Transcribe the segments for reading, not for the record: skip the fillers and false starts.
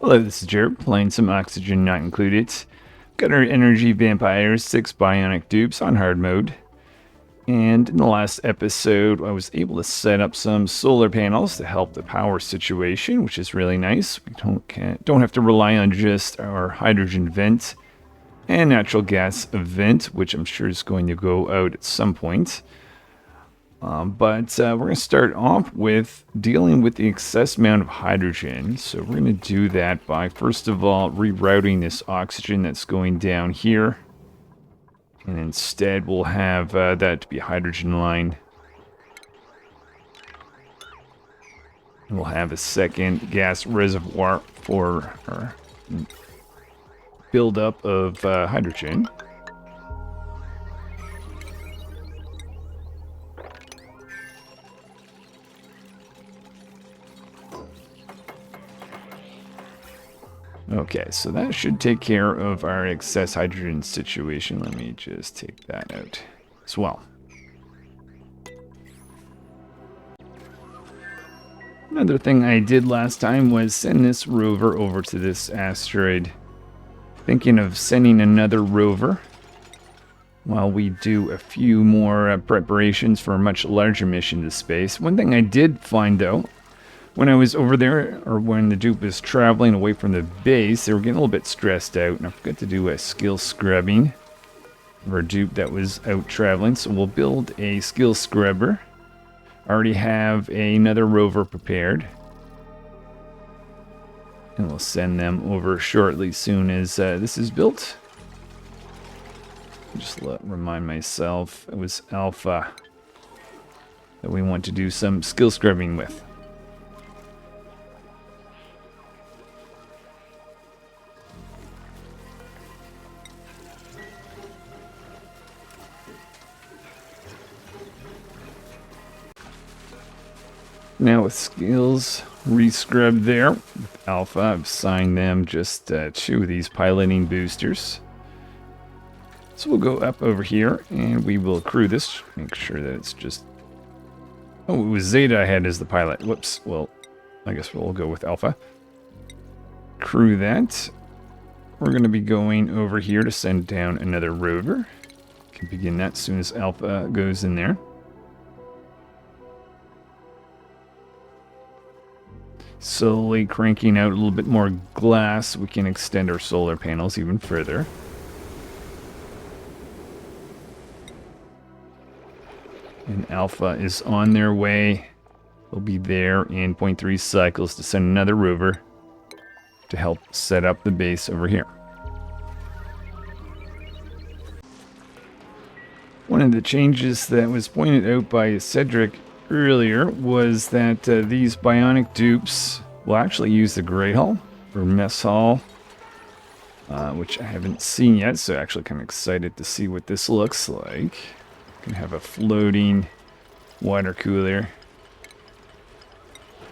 Hello, this is Jared, playing some Oxygen Not Included. Got our energy vampires, 6 bionic dupes on hard mode. And in the last episode, I was able to set up some solar panels to help the power situation, which is really nice. We don't have to rely on just our hydrogen vent and natural gas vent, which I'm sure is going to go out at some point. But we're going to start off with dealing with the excess amount of hydrogen. So we're going to do that by, first of all, rerouting this oxygen that's going down here. And instead, we'll have that to be a hydrogen line. And we'll have a second gas reservoir for our buildup of hydrogen. Okay, so that should take care of our excess hydrogen situation. Let me just take that out as well. Another thing I did last time was send this rover over to this asteroid. Thinking of sending another rover while we do a few more preparations for a much larger mission to space. One thing I did find, though, when I was over there, or when the dupe was traveling away from the base, they were getting a little bit stressed out, and I forgot to do a skill scrubbing of our dupe that was out traveling. So we'll build a skill scrubber. I already have another rover prepared, and we'll send them over shortly soon as this is built. Just remind myself it was Alpha that we want to do some skill scrubbing with. Now with skills rescrubbed there, with Alpha, I've assigned them just 2 of these piloting boosters. So we'll go up over here and we will accrue this, make sure that it's just... Oh, it was Zeta I had as the pilot. Whoops. Well, I guess we'll go with Alpha. Accrue that. We're going to be going over here to send down another rover. Can begin that as soon as Alpha goes in there. Slowly cranking out a little bit more glass, we can extend our solar panels even further. And Alpha is on their way. They'll be there in 0.3 cycles to send another rover to help set up the base over here. One of the changes that was pointed out by Cedric earlier was that these bionic dupes will actually use the Great Hall or Mess Hall, which I haven't seen yet, so actually kind of excited to see what this looks like. Can have a floating water cooler.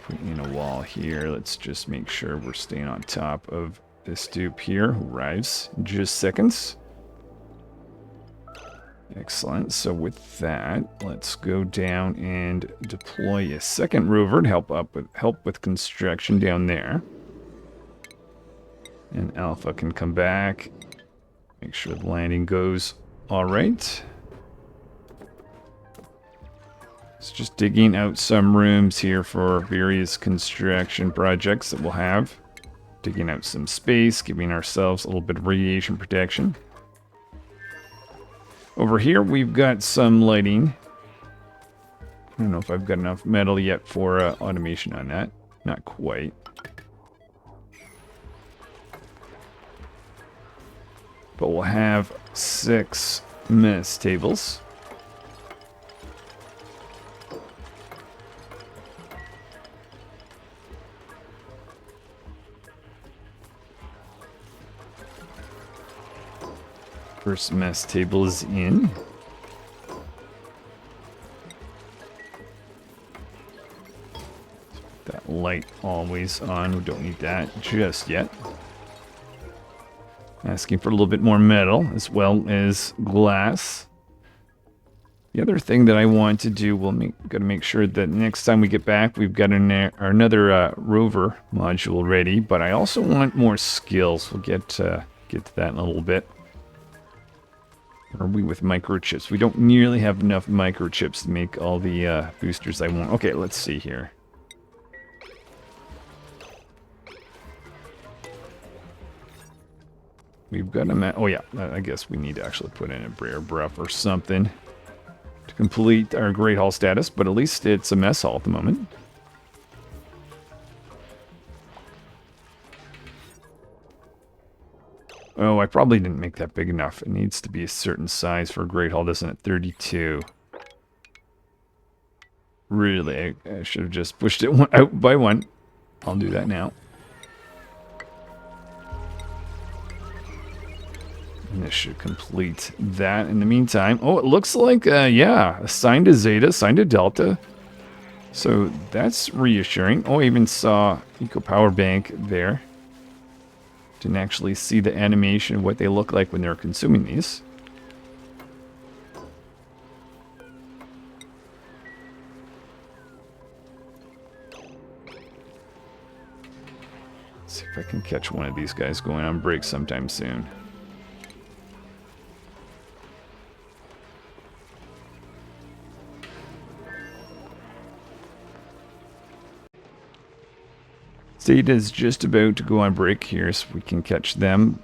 Put in a wall here. Let's just make sure we're staying on top of this dupe here, who arrives in just seconds. Excellent. So with that, let's go down and deploy a second rover to help with construction down there. And Alpha can come back, make sure the landing goes all right. It's just digging out some rooms here for various construction projects that we'll have. Digging out some space, giving ourselves a little bit of radiation protection. Over here, we've got some lighting. I don't know if I've got enough metal yet for automation on that. Not quite. But we'll have 6 mess tables. First mess table is in. That light always on. We don't need that just yet. Asking for a little bit more metal as well as glass. The other thing that I want to do, got to make sure that next time we get back, we've got another rover module ready. But I also want more skills. We'll get to that in a little bit. Are we with microchips? We don't nearly have enough microchips to make all the boosters I want. Okay, let's see here. We've got a oh yeah, I guess we need to actually put in a Brer Bruff or something to complete our Great Hall status, but at least it's a mess hall at the moment. Oh, I probably didn't make that big enough. It needs to be a certain size for a Great Hall, doesn't it? 32. Really, I should have just pushed it out by one. I'll do that now. And this should complete that in the meantime. Oh, it looks like, yeah, assigned to Zeta, assigned to Delta. So that's reassuring. Oh, I even saw Eco Power Bank there. Didn't actually see the animation of what they look like when they're consuming these. Let's see if I can catch one of these guys going on break sometime soon. Zeta is just about to go on break here, so we can catch them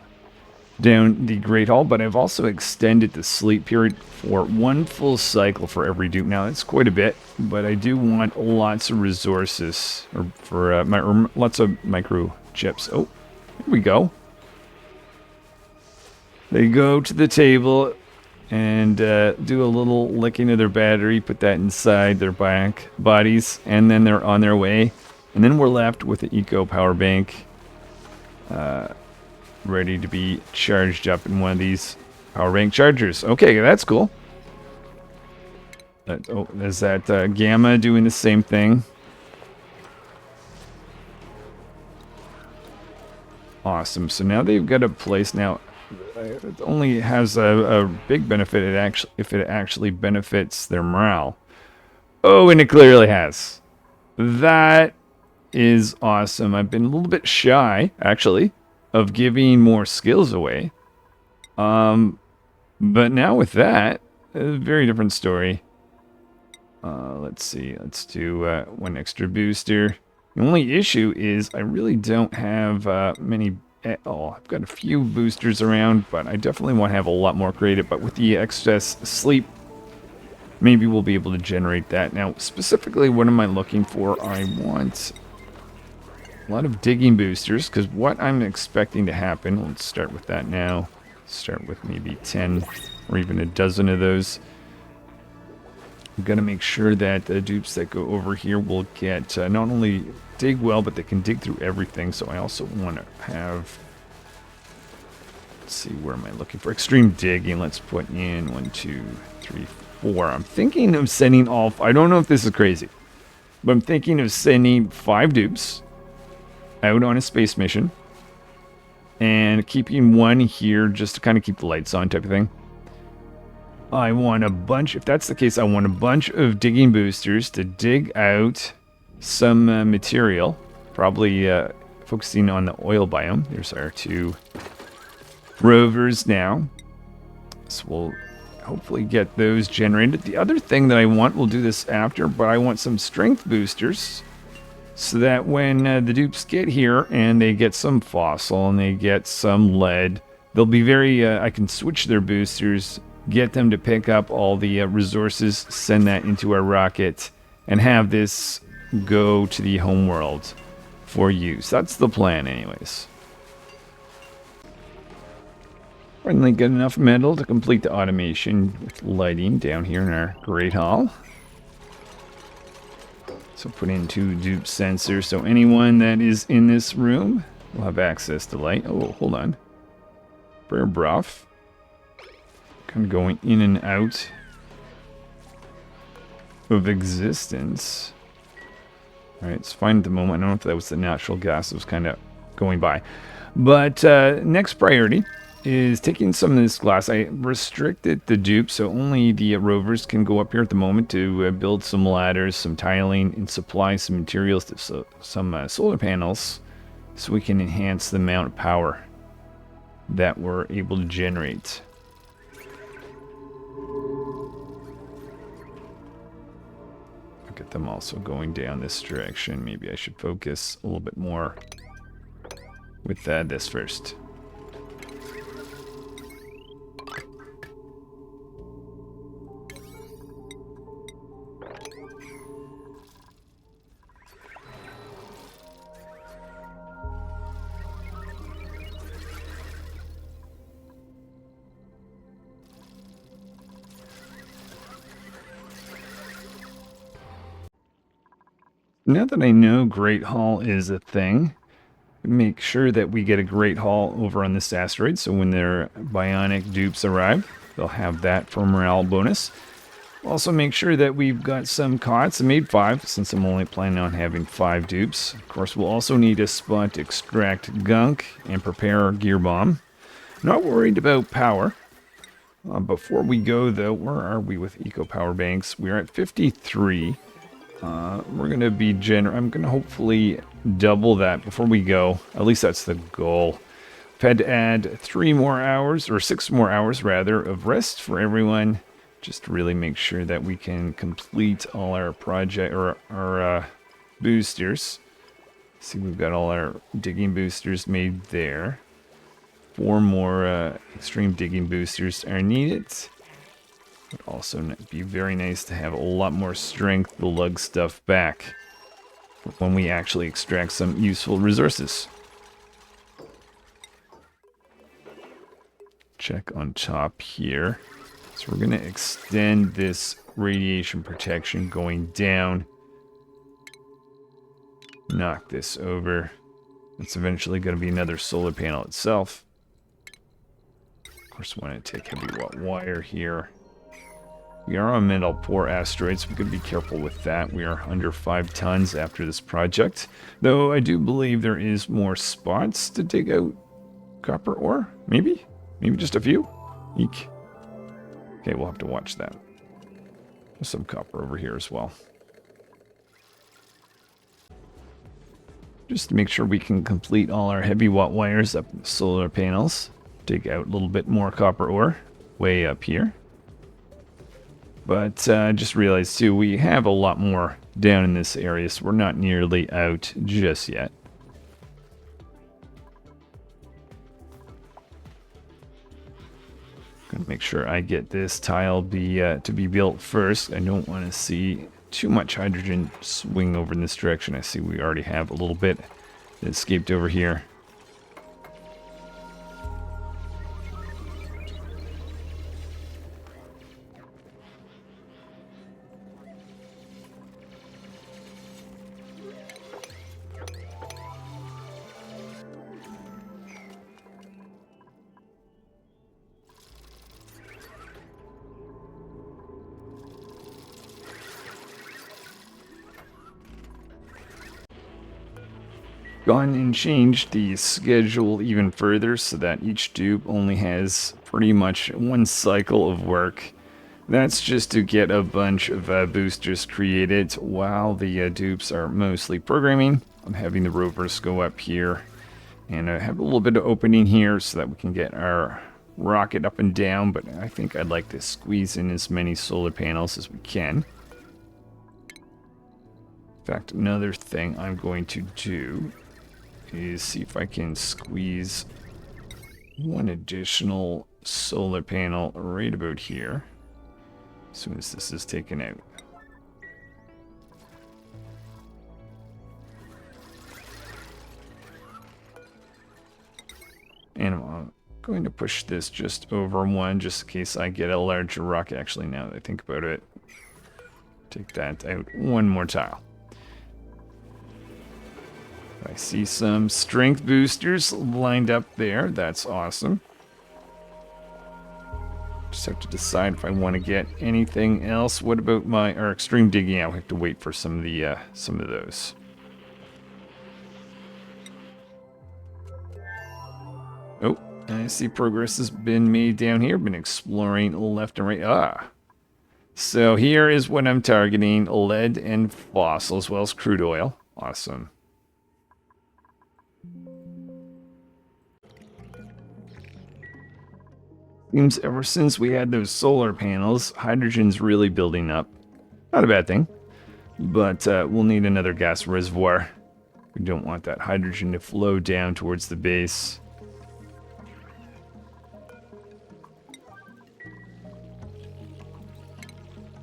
down the Great Hall. But I've also extended the sleep period for one full cycle for every dupe. Now, it's quite a bit, but I do want lots of resources or lots of microchips. Oh, here we go. They go to the table and do a little licking of their battery, put that inside their back bodies, and then they're on their way. And then we're left with the Eco Power Bank ready to be charged up in one of these power bank chargers. Okay, that's cool. Oh, there's that Gamma doing the same thing. Awesome. So now they've got a place now. It only has a big benefit if it actually benefits their morale. Oh, and it clearly has. That is awesome. I've been a little bit shy, actually, of giving more skills away. But now with that, a very different story. Let's see. Let's do one extra booster. The only issue is I really don't have many. Oh, I've got a few boosters around, but I definitely want to have a lot more created. But with the excess sleep, maybe we'll be able to generate that. Now, specifically, what am I looking for? I want a lot of digging boosters, because what I'm expecting to happen, let's start with that now. Start with maybe 10 or even a dozen of those. I'm going to make sure that the dupes that go over here will get not only dig well, but they can dig through everything. So I also want to have, let's see, where am I looking for? Extreme digging. Let's put in 1, 2, 3, 4. I'm thinking of sending all, I don't know if this is crazy, but I'm thinking of sending 5 dupes out on a space mission and keeping one here just to kind of keep the lights on type of thing. I want a bunch, if that's the case, I want a bunch of digging boosters to dig out some material, probably focusing on the oil biome. There's our 2 rovers now. So we'll hopefully get those generated. The other thing that I want, we'll do this after, but I want some strength boosters so that when the dupes get here and they get some fossil and they get some lead, they'll be very, I can switch their boosters, get them to pick up all the resources, send that into our rocket, and have this go to the homeworld for use. That's the plan anyways. Finally got enough metal to complete the automation with lighting down here in our Great Hall. So put in 2 dupe sensors, so anyone that is in this room will have access to light. Oh, hold on. Brer Bruff. Kind of going in and out of existence. Alright, it's fine at the moment. I don't know if that was the natural gas that was kind of going by. But next priority is taking some of this glass. I restricted the dupe so only the rovers can go up here at the moment to build some ladders, some tiling, and supply some materials to some solar panels so we can enhance the amount of power that we're able to generate. Look at them also going down this direction. Maybe I should focus a little bit more with this first. Now that I know Great Hall is a thing, make sure that we get a Great Hall over on this asteroid, so when their bionic dupes arrive, they'll have that for morale bonus. Also make sure that we've got some cots. I made 5, since I'm only planning on having 5 dupes. Of course, we'll also need a spot to extract gunk and prepare our gear bomb. Not worried about power. Before we go, though, where are we with eco power banks? We're at 53. We're going to be I'm going to hopefully double that before we go. At least that's the goal. I've had to add 3 more hours, or 6 more hours rather, of rest for everyone. Just to really make sure that we can complete all our project, or our boosters. See, we've got all our digging boosters made there. 4 more extreme digging boosters are needed. Would also be very nice to have a lot more strength to lug stuff back when we actually extract some useful resources. Check on top here. So we're going to extend this radiation protection going down. Knock this over. It's eventually going to be another solar panel itself. Of course, I want to take heavy wire here. We are on metal poor asteroids, so we could be careful with that. We are under 5 tons after this project. Though I do believe there is more spots to dig out copper ore. Maybe? Maybe just a few? Eek. Okay, we'll have to watch that. There's some copper over here as well. Just to make sure we can complete all our heavy watt wires up the solar panels. Dig out a little bit more copper ore way up here. But just realized too, we have a lot more down in this area, so we're not nearly out just yet. Gonna make sure I get this tile to be built first. I don't want to see too much hydrogen swing over in this direction. I see we already have a little bit that escaped over here. Gone and changed the schedule even further so that each dupe only has pretty much 1 cycle of work. That's just to get a bunch of boosters created while the dupes are mostly programming. I'm having the rovers go up here and have a little bit of opening here so that we can get our rocket up and down, but I think I'd like to squeeze in as many solar panels as we can. In fact, another thing I'm going to do is see if I can squeeze 1 additional solar panel right about here as soon as this is taken out. And I'm going to push this just over 1 just in case I get a larger rocket. Actually, now that I think about it, take that out 1 more tile. I see some strength boosters lined up there. That's awesome. Just have to decide if I want to get anything else. What about our extreme digging? I'll have to wait for some of those. Oh, I see progress has been made down here. Been exploring left and right. So here is what I'm targeting. Lead and fossil as well as crude oil. Awesome. Seems ever since we had those solar panels, hydrogen's really building up. Not a bad thing, but we'll need another gas reservoir. We don't want that hydrogen to flow down towards the base.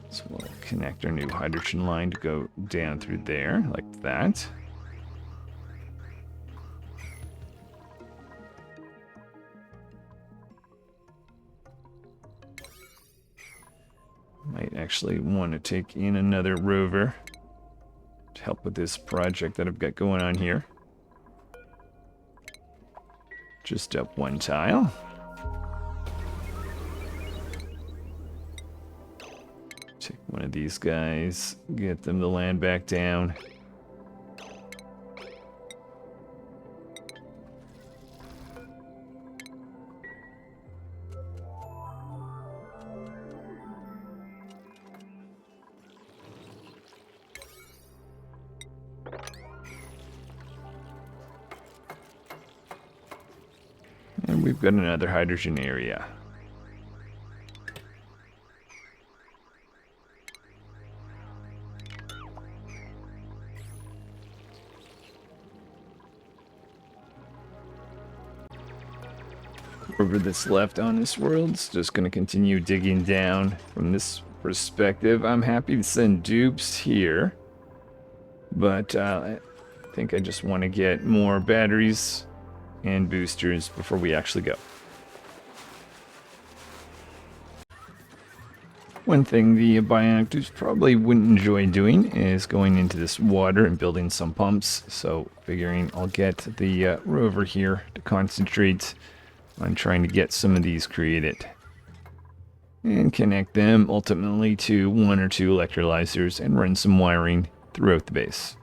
So we'll connect our new hydrogen line to go down through there, like that. Might actually want to take in another rover to help with this project that I've got going on here. Just up one tile. Take one of these guys, get them to land back down. And we've got another hydrogen area. Rover that's left on this world is just going to continue digging down from this perspective. I'm happy to send dupes here, but I think I just want to get more batteries and boosters before we actually go. One thing the Bionic dupes probably wouldn't enjoy doing is going into this water and building some pumps, so figuring I'll get the rover here to concentrate on trying to get some of these created and connect them ultimately to one or two electrolyzers and run some wiring throughout the base.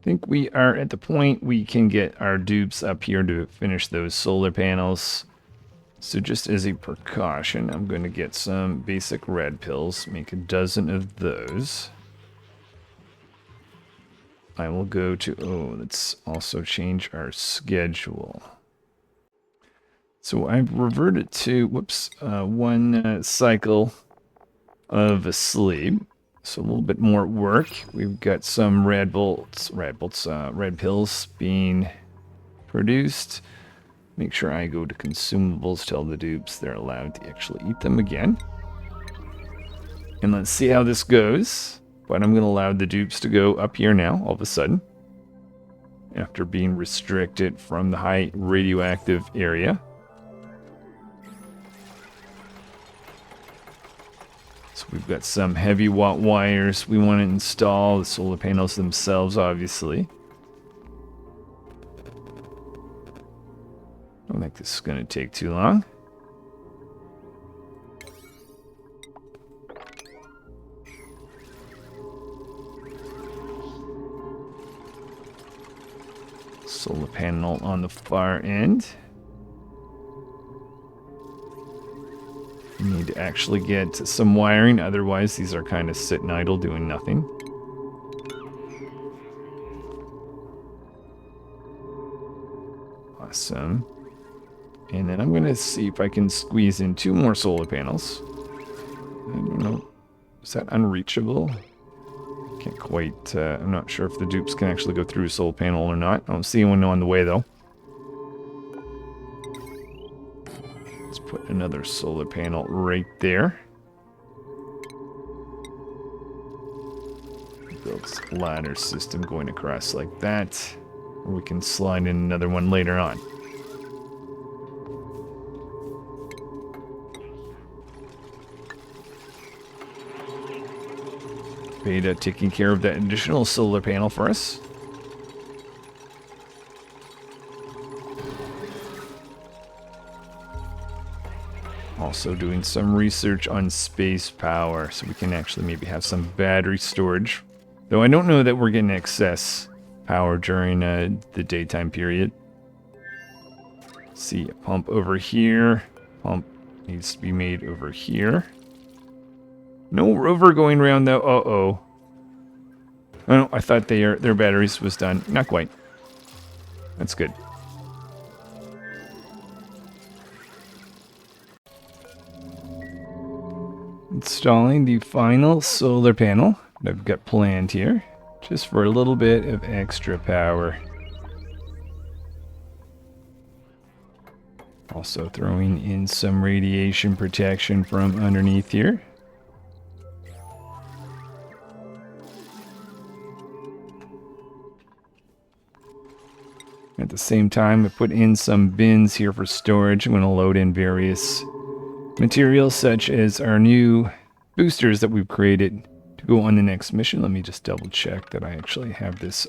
I think we are at the point we can get our dupes up here to finish those solar panels. So just as a precaution, I'm going to get some basic red pills, make a dozen of those. I will go to, let's also change our schedule. So I've reverted to, one cycle of sleep. So a little bit more work. We've got some red pills being produced. Make sure I go to consumables, tell the dupes they're allowed to actually eat them again. And let's see how this goes. But I'm going to allow the dupes to go up here now, all of a sudden. After being restricted from the high radioactive area. So we've got some heavy watt wires we want to install, the solar panels themselves, obviously. I don't think this is going to take too long. Solar panel on the far end. We need to actually get some wiring, otherwise these are kind of sitting idle doing nothing. Awesome. And then I'm going to see if I can squeeze in 2 more solar panels. I don't know. Is that unreachable? Can't quite, I'm not sure if the dupes can actually go through a solar panel or not. I don't see one on the way though. Let's put another solar panel right there. Build this ladder system going across like that. Or we can slide in another one later on. Beta taking care of that additional solar panel for us. Also doing some research on space power, so we can actually maybe have some battery storage. Though I don't know that we're getting excess power during the daytime period. See, a pump over here. Pump needs to be made over here. No rover going around though. Uh-oh. Oh, no, I thought their batteries was done. Not quite. That's good. Installing the final solar panel that I've got planned here, just for a little bit of extra power. Also throwing in some radiation protection from underneath here. At the same time, I put in some bins here for storage. I'm going to load in various materials such as our new boosters that we've created to go on the next mission. Let me just double check that I actually have this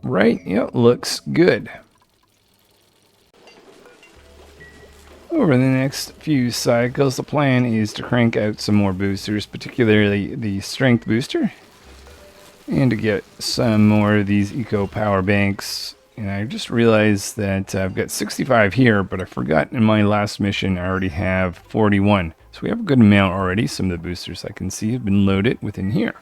right. Yep, looks good. Over the next few cycles, the plan is to crank out some more boosters, particularly the strength booster, and to get some more of these eco power banks. And I just realized that I've got 65 here, but I forgot in my last mission I already have 41. So we have a good amount already. Some of the boosters I can see have been loaded within here.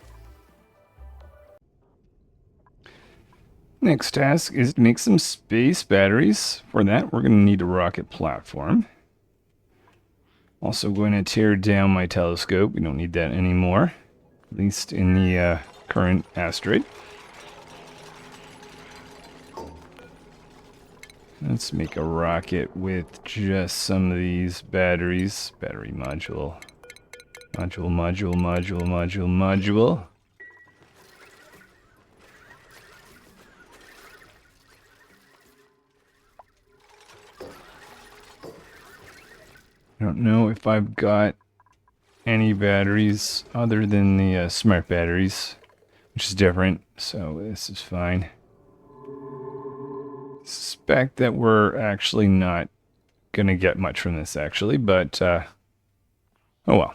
Next task is to make some space batteries. For that, we're going to need a rocket platform. Also going to tear down my telescope. We don't need that anymore, at least in the current asteroid. Let's make a rocket with just some of these batteries. Battery module. Module. I don't know if I've got any batteries other than the smart batteries, which is different, so this is fine. Suspect that we're actually not going to get much from this, actually, but oh well.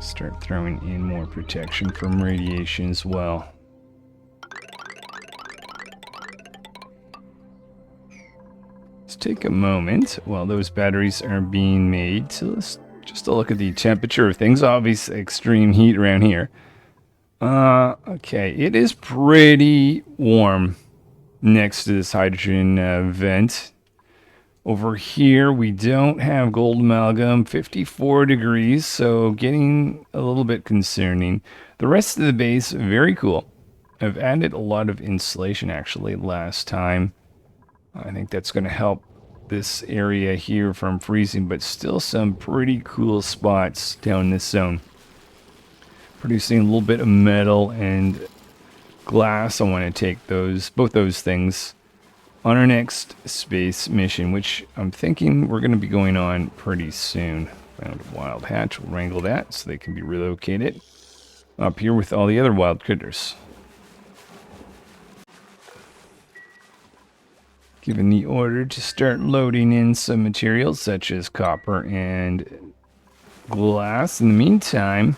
Start throwing in more protection from radiation as well. Let's take a moment while those batteries are being made to just to look at the temperature of things. Obviously, extreme heat around here. Okay, it is pretty warm next to this hydrogen vent. Over here, we don't have gold amalgam, 54 degrees, so getting a little bit concerning. The rest of the base, very cool. I've added a lot of insulation, actually, last time. I think that's going to help this area here from freezing, but still some pretty cool spots down this zone. Producing a little bit of metal and glass. I want to take both those things on our next space mission, which I'm thinking we're going to be going on pretty soon. Found a wild hatch. We'll wrangle that so they can be relocated up here with all the other wild critters. Given the order to start loading in some materials such as copper and glass. In the meantime,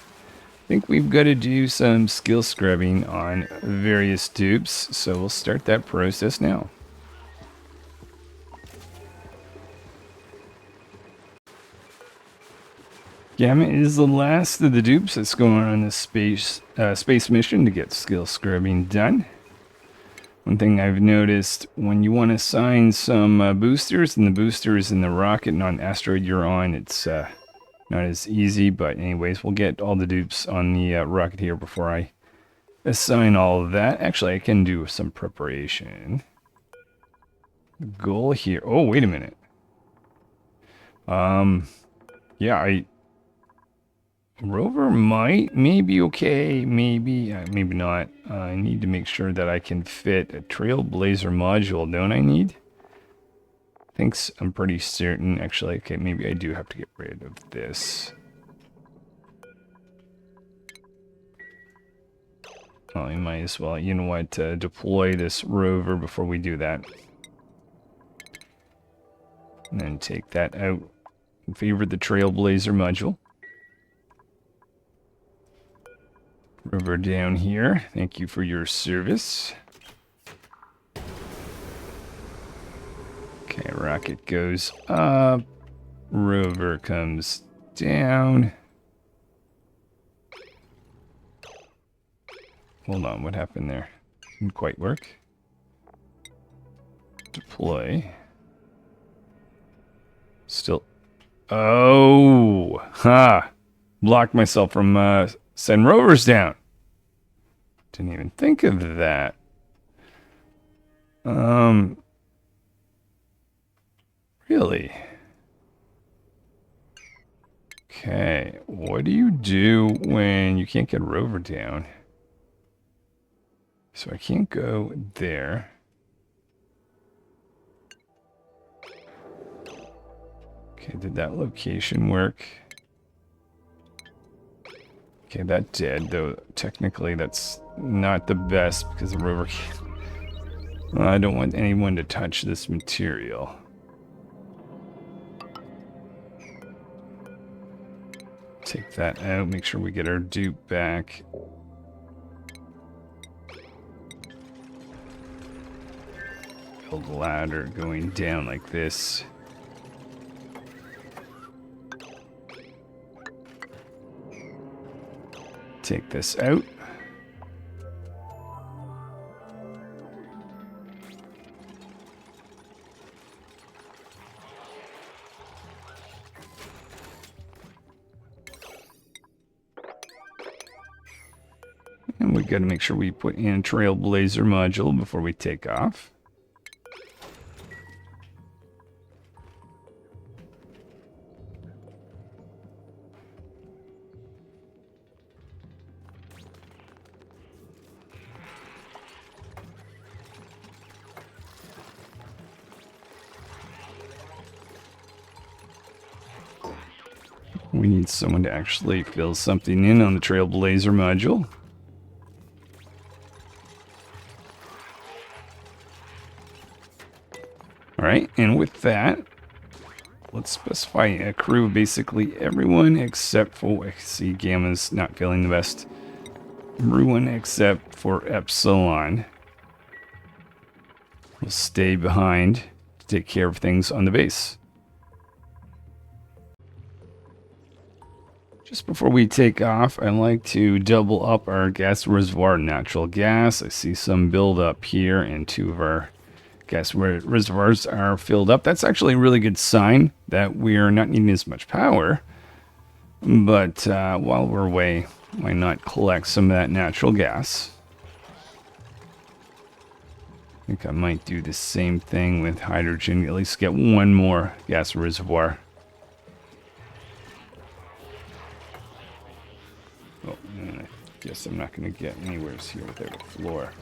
I think we've got to do some skill scrubbing on various dupes, so we'll start that process now. Gamma is the last of the dupes that's going on this space mission to get skill scrubbing done. One thing I've noticed, when you want to assign some boosters, and the boosters in the rocket and on asteroid you're on, it's not as easy, but anyways, we'll get all the dupes on the rocket here before I assign all of that. Actually, I can do some preparation. The goal here, oh, wait a minute. Yeah, rover may be okay, maybe not. I need to make sure that I can fit a trailblazer module, don't I need? Thinks I'm pretty certain. Actually, okay, maybe I do have to get rid of this. Oh, you might as well, you know what, deploy this rover before we do that. And then take that out in favor of the Trailblazer module. Rover down here. Thank you for your service. Okay, rocket goes up. Rover comes down. Hold on, what happened there? Didn't quite work. Deploy. Still. Oh! Ha! Blocked myself from send rovers down. Didn't even think of that. Really? Okay, what do you do when you can't get a rover down? So I can't go there. Okay, did that location work? Okay, that did, though technically that's not the best because the rover can't. I don't want anyone to touch this material. Take that out, make sure we get our dupe back. Build a ladder going down like this. Take this out. And we got to make sure we put in Trailblazer module before we take off. We need someone to actually fill something in on the Trailblazer module. Alright, and with that, let's specify a crew of basically everyone except for, I see Gamma's not feeling the best. Everyone except for Epsilon will stay behind to take care of things on the base. Just before we take off, I like to double up our gas reservoir natural gas. I see some build up here, and 2 of our gas reservoirs are filled up. That's actually a really good sign that we're not needing as much power. But while we're away, why not collect some of that natural gas? I think I might do the same thing with hydrogen, at least get 1 more gas reservoir. Oh, and I guess I'm not going to get anywhere here without a floor.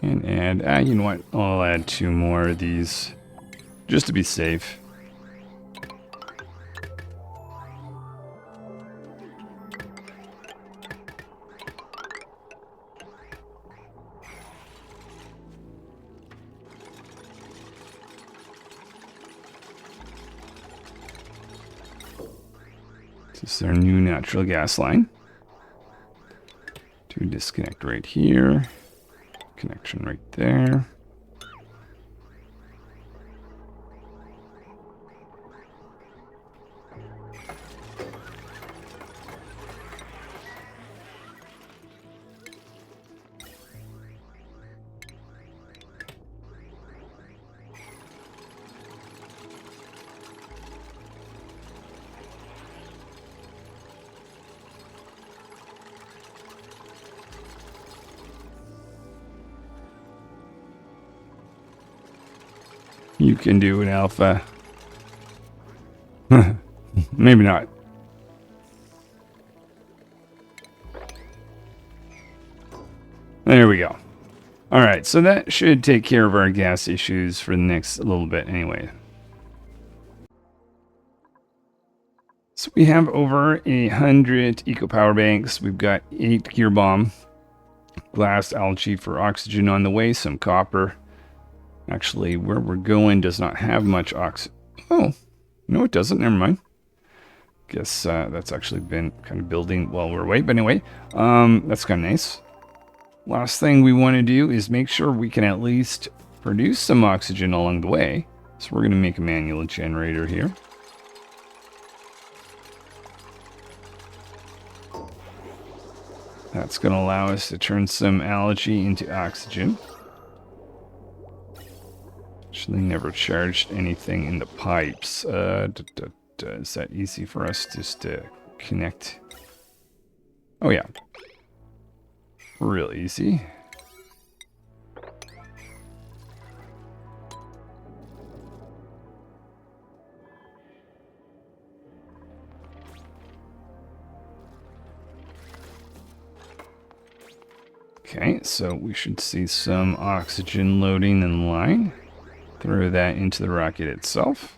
And add, you know what, I'll add 2 more of these just to be safe. This is our new natural gas line. To disconnect right here. Connection right there. You can do it, Alpha. Maybe not. There we go. Alright, so that should take care of our gas issues for the next little bit anyway. So we have over 100 eco power banks. We've got 8 gear bomb, glass algae for oxygen on the way, some copper. Actually, where we're going does not have much oxygen. Oh, no, it doesn't. Never mind. Guess that's actually been kind of building while we're away. But anyway, that's kind of nice. Last thing we want to do is make sure we can at least produce some oxygen along the way. So we're going to make a manual generator here. That's going to allow us to turn some algae into oxygen. Actually never charged anything in the pipes. Is that easy for us just to connect? Oh yeah. Real easy. Okay, so we should see some oxygen loading in line. Throw that into the rocket itself.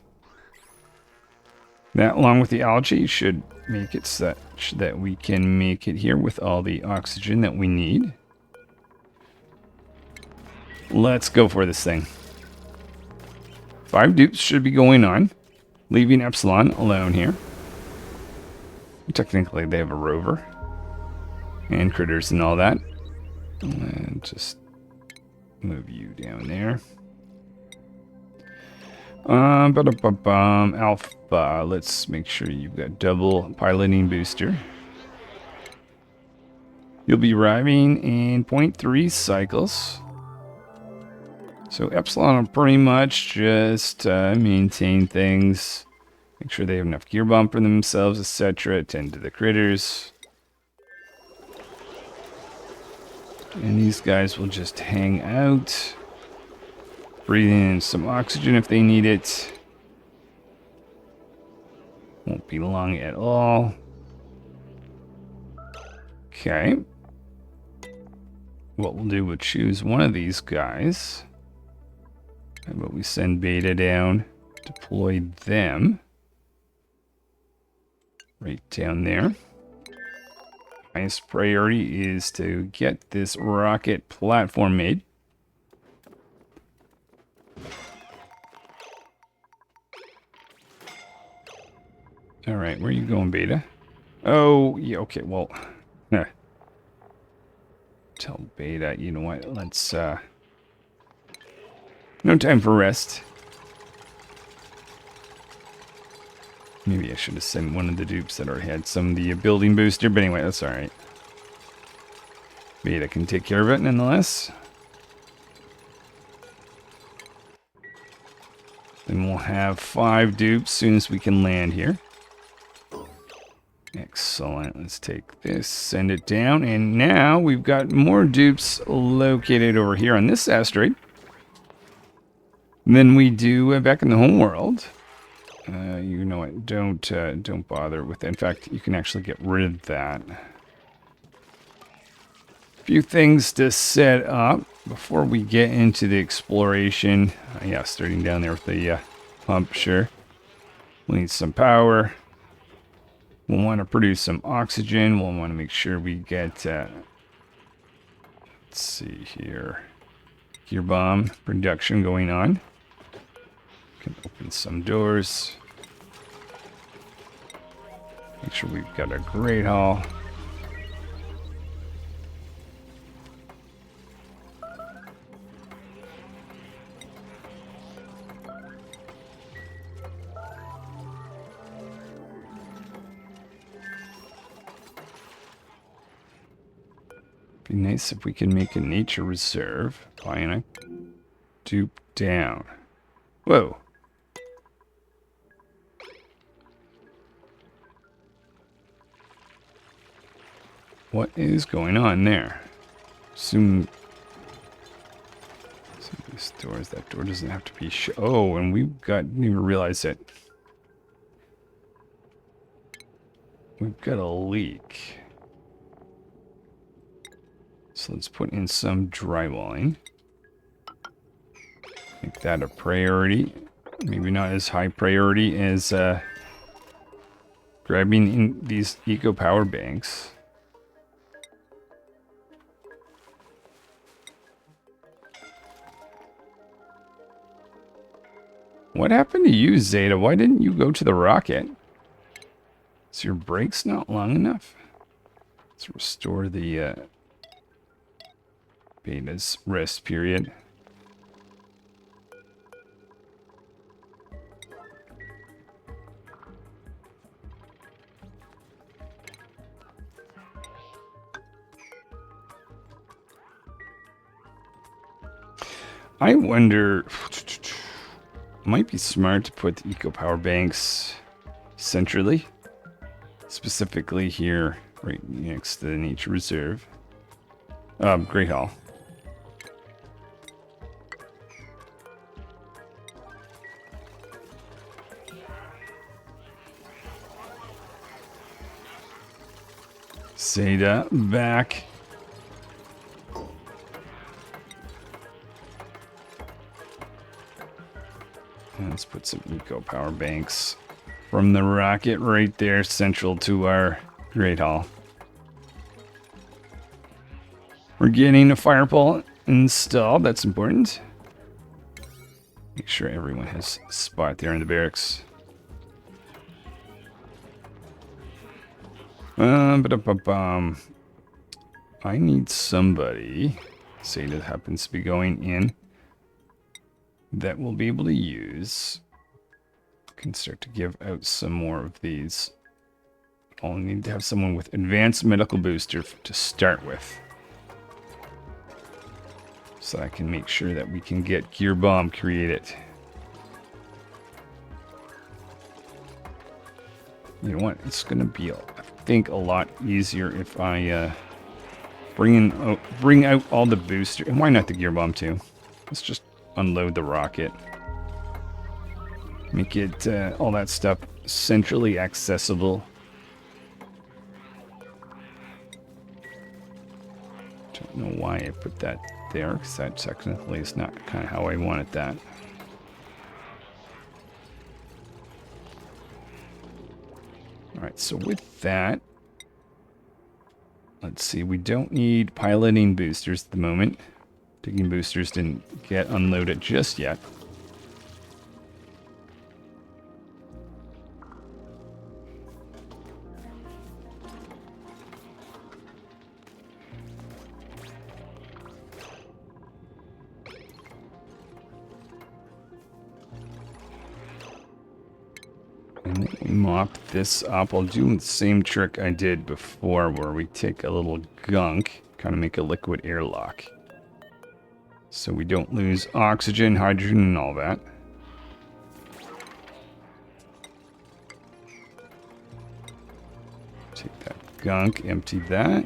That, along with the algae, should make it such that we can make it here with all the oxygen that we need. Let's go for this thing. 5 dupes should be going on, leaving Epsilon alone here. Technically, they have a rover and critters and all that. And just move you down there. Alpha, let's make sure you've got double piloting booster. You'll be arriving in 0.3 cycles. So Epsilon will pretty much just maintain things. Make sure they have enough gear bomb for themselves, etc. Attend to the critters. And these guys will just hang out. Breathe in some oxygen if they need it. Won't be long at all. Okay. What we'll do, we'll choose one of these guys. How about we send Beta down, deploy them. Right down there. Highest priority is to get this rocket platform made. Alright, where are you going, Beta? Oh, yeah, okay, well... Tell Beta, you know what, let's, no time for rest. Maybe I should have sent one of the dupes that already had some of the building booster, but anyway, that's alright. Beta can take care of it, nonetheless. Then we'll have 5 dupes as soon as we can land here. Excellent. Let's take this, send it down, and now we've got more dupes located over here on this asteroid than we do back in the home world. You know what? Don't bother with it. In fact, you can actually get rid of that. A few things to set up before we get into the exploration. Yeah, starting down there with the pump, sure. We'll need some power. We'll want to produce some oxygen. We'll want to make sure we get, let's see here, gear bomb production going on. Can open some doors. Make sure we've got a great haul. Be nice if we can make a nature reserve. Bionic. Dupe down. Whoa. What is going on there? Some These doors, that door doesn't have to be oh, and didn't even realize it. We've got a leak. So let's put in some drywalling. Make that a priority. Maybe not as high priority as grabbing in these eco power banks. What happened to you, Zeta? Why didn't you go to the rocket? Is your brakes not long enough? Let's restore the Beta's rest period. I wonder, might be smart to put the eco power banks centrally, specifically here, right next to the nature reserve. Great Hall. Zeta back. Let's put some eco power banks from the rocket right there, central to our Great Hall. We're getting a firepole installed. That's important. Make sure everyone has a spot there in the barracks. I need somebody, say that happens to be going in, that will be able to use. Can start to give out some more of these. I'll need to have someone with advanced medical booster to start with. So I can make sure that we can get Gear Bomb created. You know what? It's going to be, I think, a lot easier if I bring out all the booster. And why not the Gear Bomb too? Let's just unload the rocket. Make it all that stuff centrally accessible. Don't know why I put that there, because that technically is not kind of how I wanted that. Alright, so with that, let's see, we don't need piloting boosters at the moment. Digging boosters didn't get unloaded just yet. Mop this up. I'll do the same trick I did before where we take a little gunk, kind of make a liquid airlock. So we don't lose oxygen, hydrogen, and all that. Take that gunk, empty that.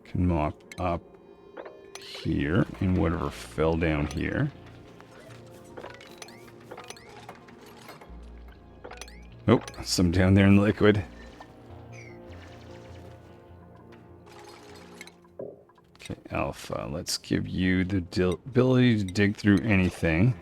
Can mop up here and whatever fell down here. Oh, some down there in the liquid. Okay, Alpha, let's give you the ability to dig through anything.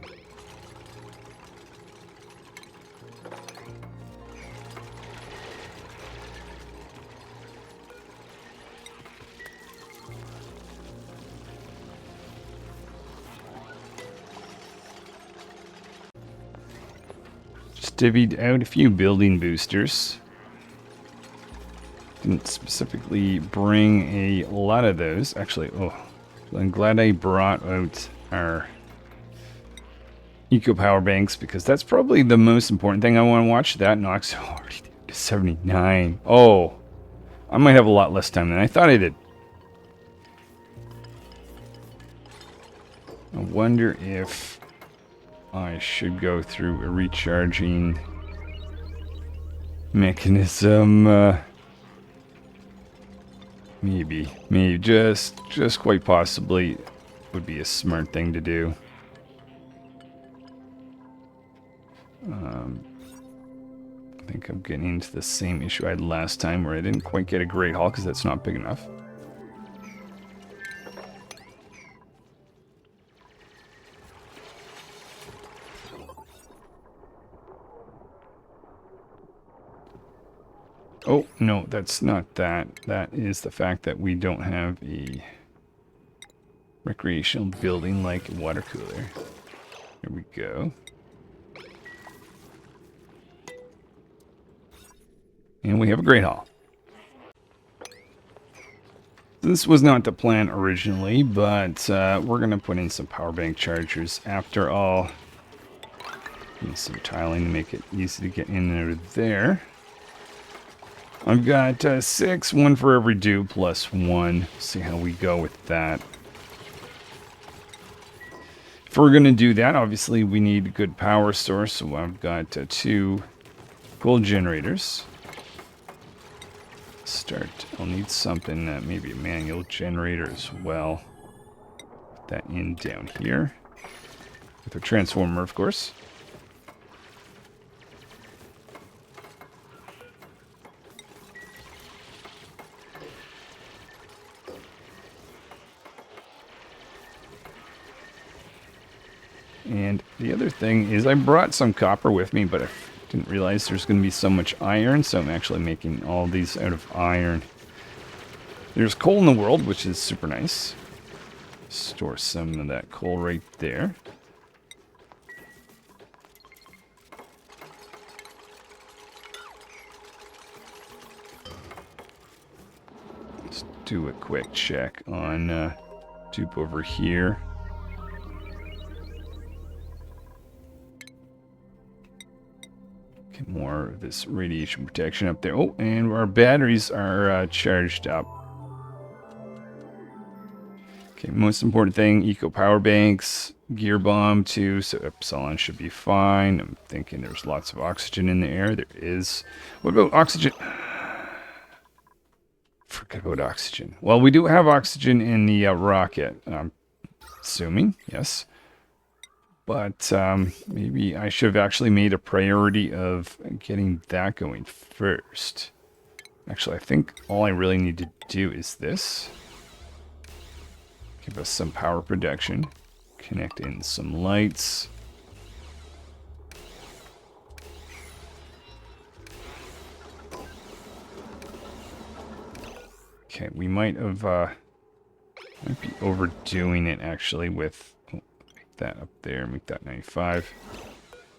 Divvied out a few building boosters. Didn't specifically bring a lot of those. Actually, oh, I'm glad I brought out our eco power banks because that's probably the most important thing I want to watch. That knocks already to 79. Oh, I might have a lot less time than I thought I did. I wonder if I should go through a recharging mechanism. Maybe just quite possibly. would be a smart thing to do. I think I'm getting into the same issue I had last time where I didn't quite get a Great Hall because that's not big enough. Oh, no, that's not that. That is the fact that we don't have a recreational building like a water cooler. Here we go. And we have a Great Hall. This was not the plan originally, but we're going to put in some power bank chargers after all. Need some tiling to make it easy to get in and out of there. I've got 6, 1 for every dupe plus 1. See how we go with that. If we're going to do that, obviously we need a good power source. So I've got 2 coal generators. Start. I'll need something, maybe a manual generator as well. Put that in down here. With a transformer, of course. And the other thing is I brought some copper with me, but I didn't realize there's going to be so much iron, so I'm actually making all these out of iron. There's coal in the world, which is super nice. Store some of that coal right there. Let's do a quick check on dupe over here. More of this radiation protection up there. Oh, and our batteries are charged up. Okay, most important thing, eco power banks, gear bomb too, so epsilon should be fine. I'm thinking there's lots of oxygen in the air. There is. What about oxygen? Forget about oxygen. Well, we do have oxygen in the rocket, I'm assuming, yes. But maybe I should have actually made a priority of getting that going first. Actually, I think all I really need to do is this. Give us some power production. Connect in some lights. Okay, we might have might be overdoing it actually with that up there, make that 95.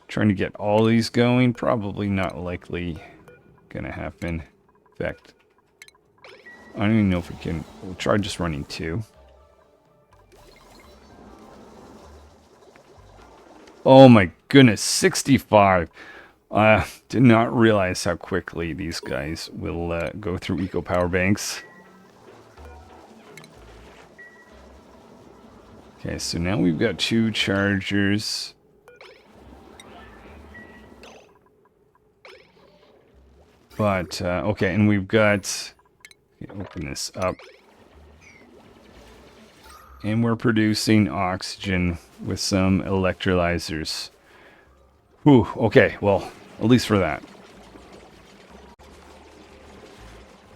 Trying to get all these going, probably not likely gonna happen. In fact, I don't even know if we can. We'll try just running 2. Oh my goodness, 65. Did not realize how quickly these guys will go through eco power banks. Okay, so now we've got 2 chargers. But, okay, and we've got... Okay, open this up. And we're producing oxygen with some electrolyzers. Whew, okay, well, at least for that.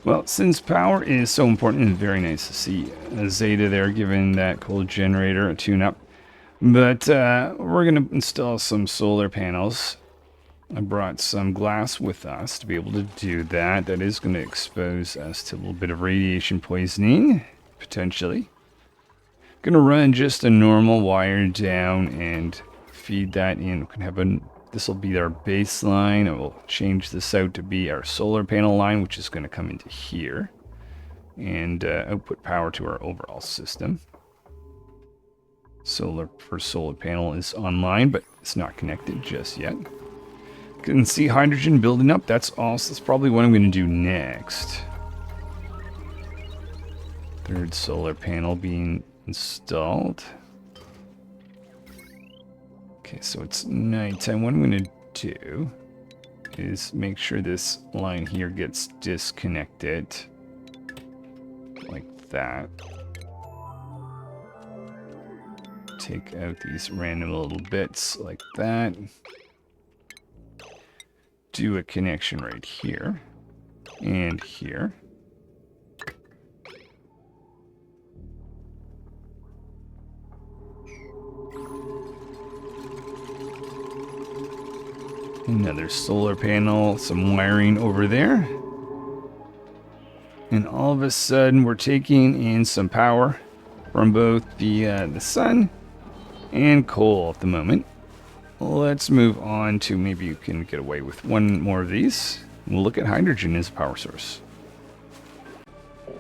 Well, since power is so important, and very nice to see Zeta there giving that coal generator a tune-up. But we're going to install some solar panels. I brought some glass with us to be able to do that. That is going to expose us to a little bit of radiation poisoning, potentially. Going to run just a normal wire down and feed that in. We can have a... This will be our baseline. I will change this out to be our solar panel line, which is going to come into here and output power to our overall system. Solar panel is online, but it's not connected just yet. You can see hydrogen building up. That's probably what I'm going to do next. Third solar panel being installed. Okay, so it's nighttime. What I'm going to do is make sure this line here gets disconnected. Like that. take out these random little bits like that. Do a connection right here and here. Another solar panel, some wiring over there. And all of a sudden we're taking in some power from both the sun and coal at the moment. Let's move on to maybe you can get away with one more of these. We'll look at hydrogen as a power source. I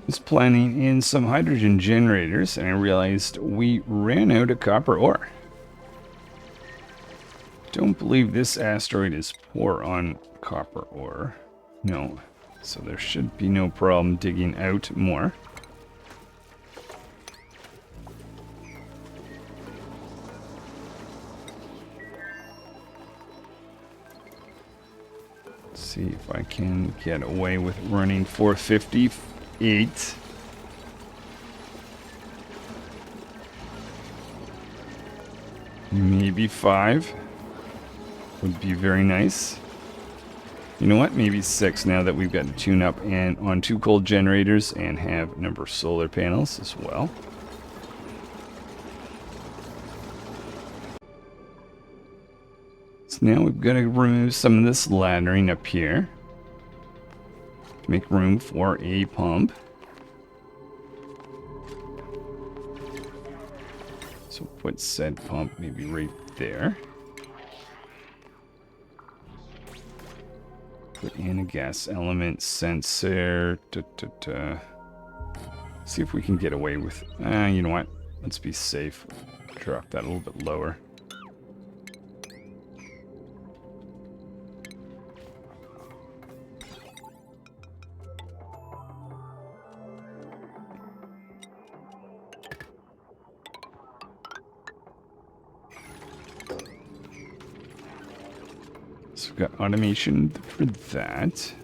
was planning in some hydrogen generators and I realized we ran out of copper ore. Don't believe this asteroid is poor on copper ore. No. So there should be no problem digging out more. Let's see if I can get away with running 458. Maybe 5. Would be very nice. You know what? Maybe 6 now that we've got to tune up and on 2 coal generators and have a number of solar panels as well. So now we've got to remove some of this laddering up here to make room for a pump. So put said pump maybe right there. Put in a gas element sensor. See if we can get away with... you know what? Let's be safe. Drop that a little bit lower. So we've got automation for that.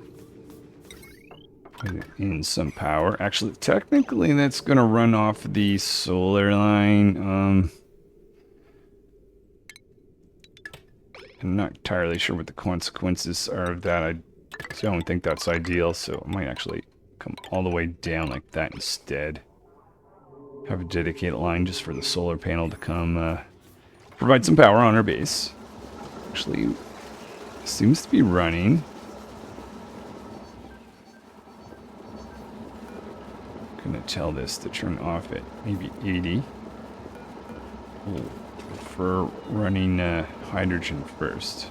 Put it in some power. Actually, technically, that's going to run off the solar line. I'm not entirely sure what the consequences are of that. I don't think that's ideal, so I might actually come all the way down like that instead. Have a dedicated line just for the solar panel to come provide some power on our base. Actually, seems to be running. Gonna tell this to turn off at maybe 80. We'll prefer running hydrogen first.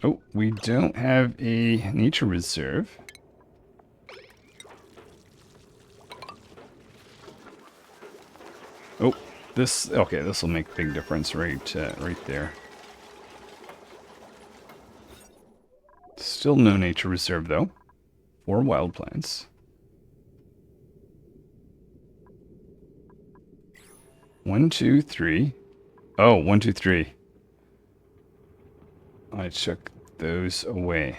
Oh, we don't have a nature reserve. Oh, this, okay, this will make a big difference right there. Still no nature reserve though, for wild plants. 1, 2, 3. Oh, 1, 2, 3. I took those away.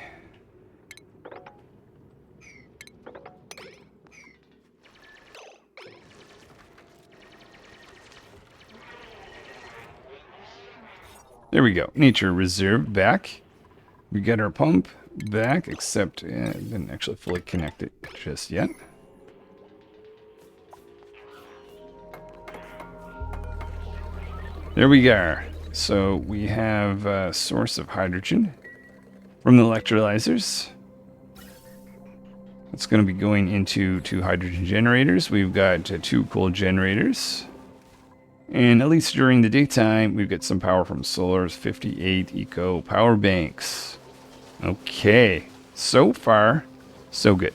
There we go. Nature reserve back. We got our pump back, except it didn't actually fully connect it just yet. There we go. So we have a source of hydrogen from the electrolyzers. It's going to be going into 2 hydrogen generators. We've got 2 coal generators. And at least during the daytime, we've got some power from solar's 58 eco power banks. Okay, so far, so good.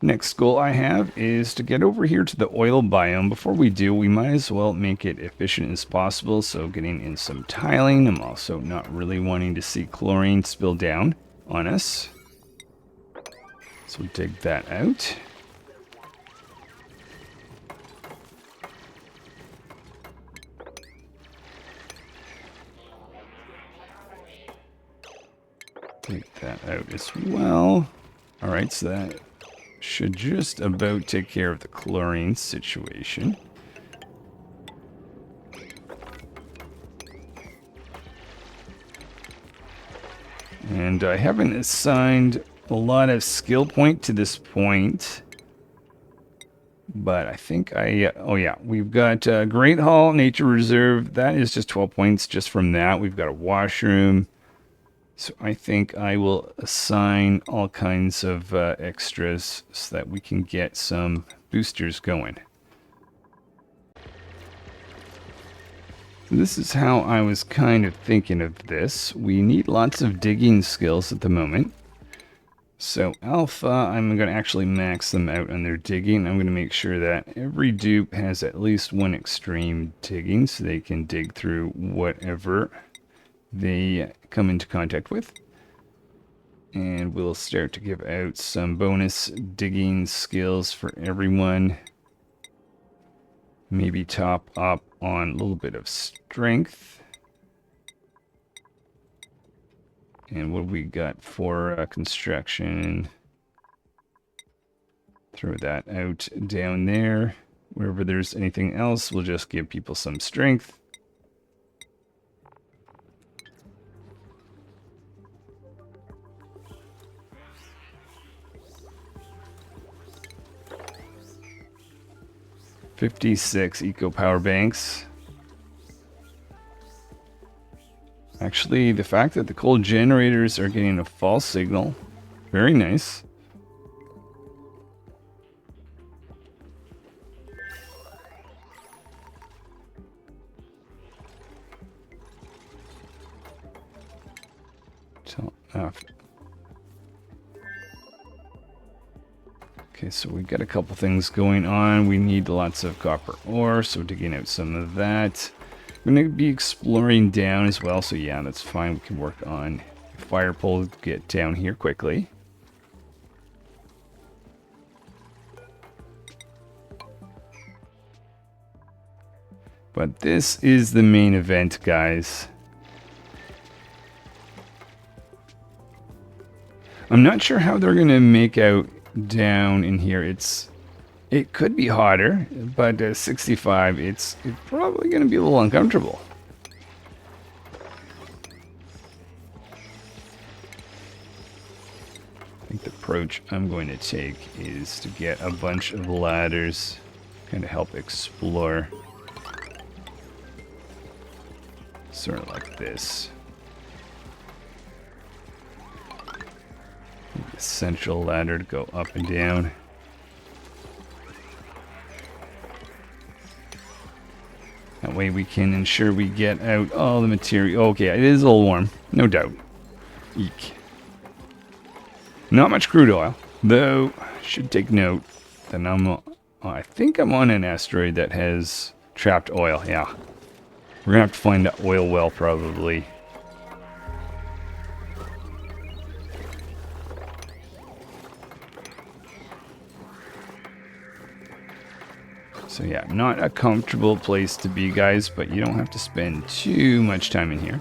Next goal I have is to get over here to the oil biome. Before we do, we might as well make it efficient as possible. So getting in some tiling. I'm also not really wanting to see chlorine spill down on us. So dig that out. take that out as well. All right, so that should just about take care of the chlorine situation. And I haven't assigned a lot of skill point to this point. But I think oh yeah, we've got Great Hall, Nature Reserve. That is just 12 points just from that. We've got a washroom. So I think I will assign all kinds of extras so that we can get some boosters going. This is how I was kind of thinking of this. We need lots of digging skills at the moment. So Alpha, I'm going to actually max them out on their digging. I'm going to make sure that every dupe has at least one extreme digging so they can dig through whatever they come into contact with. And we'll start to give out some bonus digging skills for everyone. Maybe top up on a little bit of strength. And what we got for construction? Throw that out down there. Wherever there's anything else, we'll just give people some strength. $56 eco power banks. Actually, the fact that the coal generators are getting a false signal, very nice. Okay, so we've got a couple things going on. We need lots of copper ore, so digging out some of that. I'm going to be exploring down as well, so yeah, that's fine. We can work on fire pole, get down here quickly. But this is the main event, guys. I'm not sure how they're going to make out down in here. It could be hotter, but 65, it's probably going to be a little uncomfortable. I think the approach I'm going to take is to get a bunch of ladders, kind of help explore. Sort of like this. The central ladder to go up and down. That way we can ensure we get out all the material. Okay, it is a little warm, no doubt. Eek. Not much crude oil, though. Should take note that I think I'm on an asteroid that has trapped oil. Yeah, we're gonna have to find that oil well probably. So yeah, not a comfortable place to be, guys, but you don't have to spend too much time in here.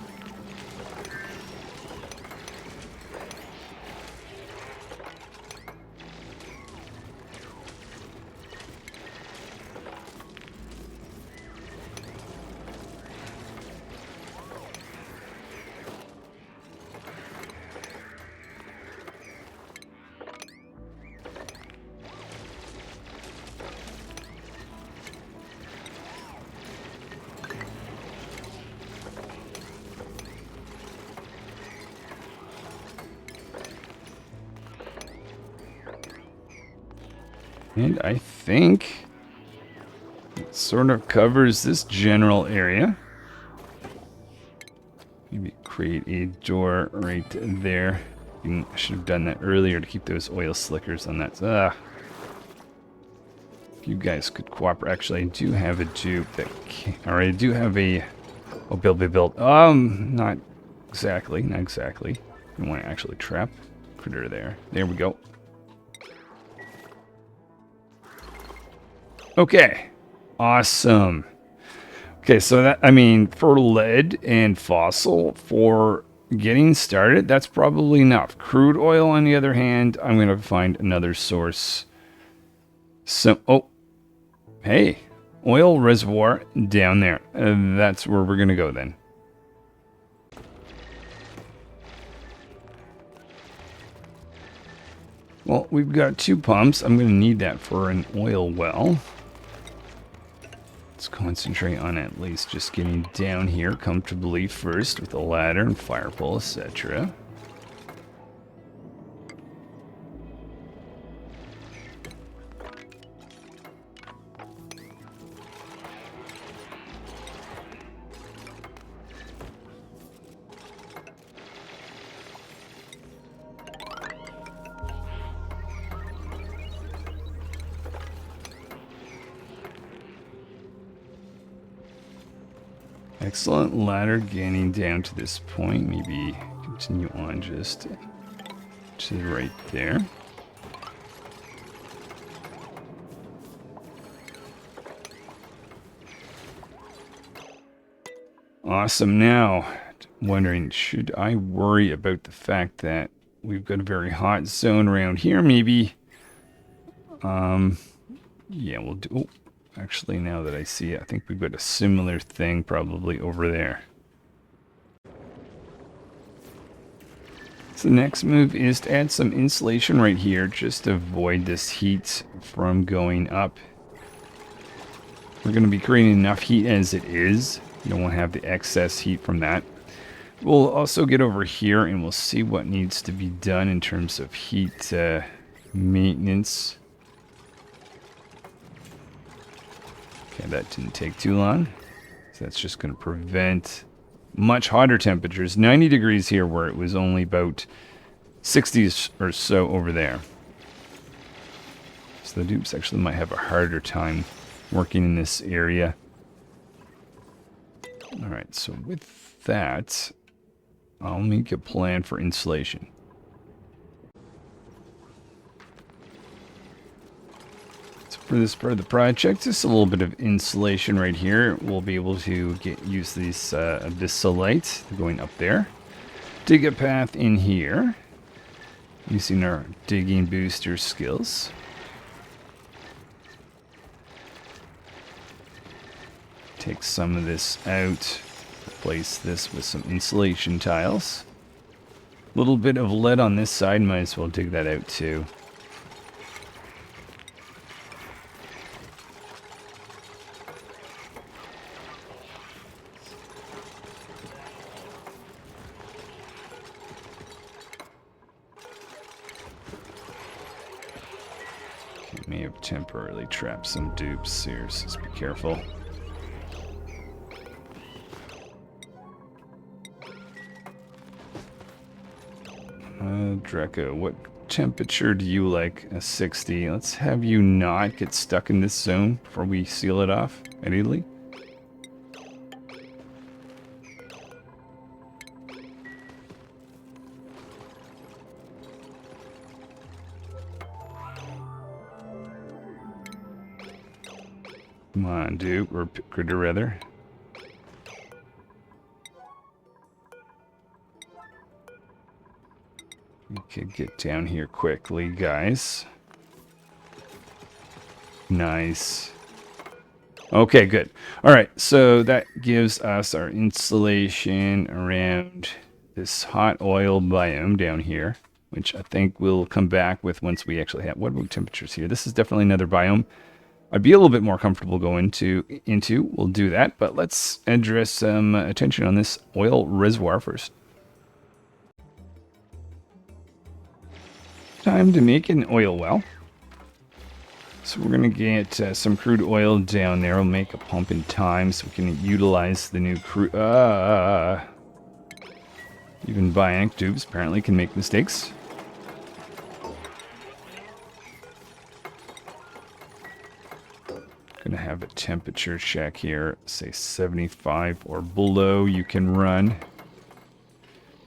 And I think it sort of covers this general area. Maybe create a door right there. I should have done that earlier to keep those oil slickers on that. If you guys could cooperate. Actually, I do have a dupe that can, or I do have a... Oh, build. Not exactly. Not exactly. I want to actually trap critter there. There we go. Okay, awesome. Okay, so that, I mean, for lead and fossil, for getting started, that's probably enough. Crude oil, on the other hand, I'm going to find another source. So, oh, hey, oil reservoir down there. That's where we're going to go then. Well, we've got 2 pumps. I'm going to need that for an oil well. Let's concentrate on at least just getting down here comfortably first with a ladder and fire pole, etc. Excellent ladder gaining down to this point. Maybe continue on just to the right there. Awesome. Now, wondering, should I worry about the fact that we've got a very hot zone around here? Maybe. Yeah, we'll do. Oh, actually, now that I see it, I think we've got a similar thing probably over there. So the next move is to add some insulation right here just to avoid this heat from going up. We're going to be creating enough heat as it is. You don't want to have the excess heat from that. We'll also get over here and we'll see what needs to be done in terms of heat maintenance. Okay, that didn't take too long. So that's just going to prevent much hotter temperatures. 90 degrees here where it was only about 60s or so over there. So the dupes actually might have a harder time working in this area. Alright, so with that, I'll make a plan for insulation. For this part of the project, just a little bit of insulation right here. We'll be able to use these this light going up there. Dig a path in here using our digging booster skills. Take some of this out. Replace this with some insulation tiles. A little bit of lead on this side. Might as well dig that out too. May have temporarily trapped some dupes here, so just be careful. Draco, what temperature do you like? A 60. Let's have you not get stuck in this zone before we seal it off immediately. Come on, dude, or critter rather. We could get down here quickly, guys. Nice. Okay, good. All right, so that gives us our insulation around this hot oil biome down here, which I think we'll come back with once we actually have. What about temperatures here? This is definitely another biome I'd be a little bit more comfortable going into. We'll do that, but let's address some attention on this oil reservoir first. Time to make an oil well. So we're going to get some crude oil down there. We'll make a pump in time so we can utilize the new crude. Even Bionic dupes apparently can make mistakes. Gonna have a temperature check here, say 75 or below. You can run.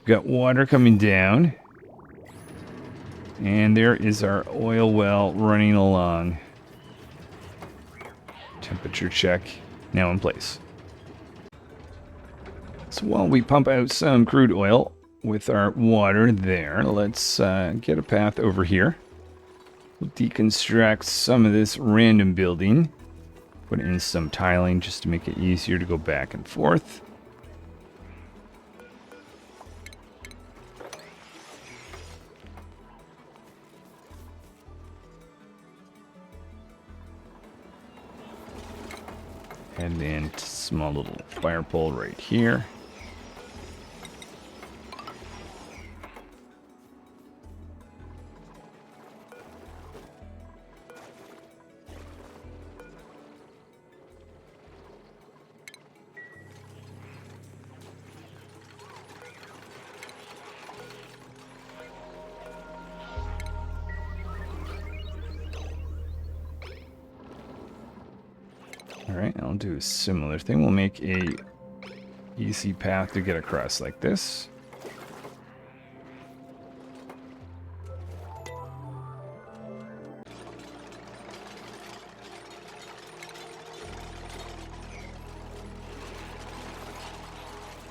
Got water coming down. And there is our oil well running along. Temperature check now in place. So while we pump out some crude oil, with our water there. Let's get a path over here. We'll deconstruct some of this random building. Put in some tiling just to make it easier to go back and forth. And then small little fire pole right here. Alright, I'll do a similar thing. We'll make a easy path to get across like this.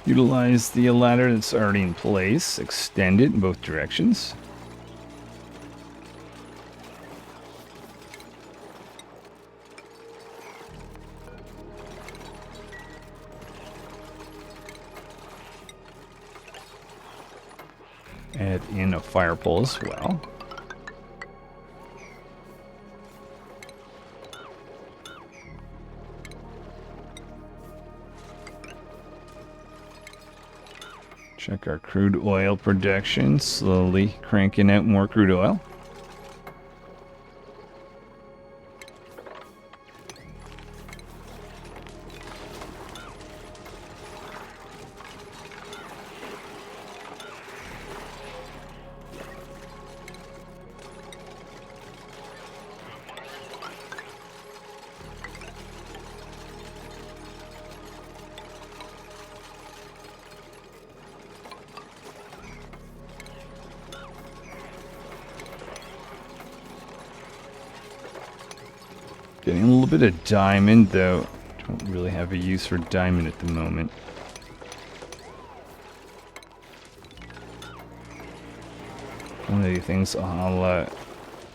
Utilize the ladder that's already in place. Extend it in both directions. Add in a fire pole as well. Check our crude oil production. Slowly cranking out more crude oil. Getting a little bit of diamond, though. Don't really have a use for diamond at the moment. One of the things I'll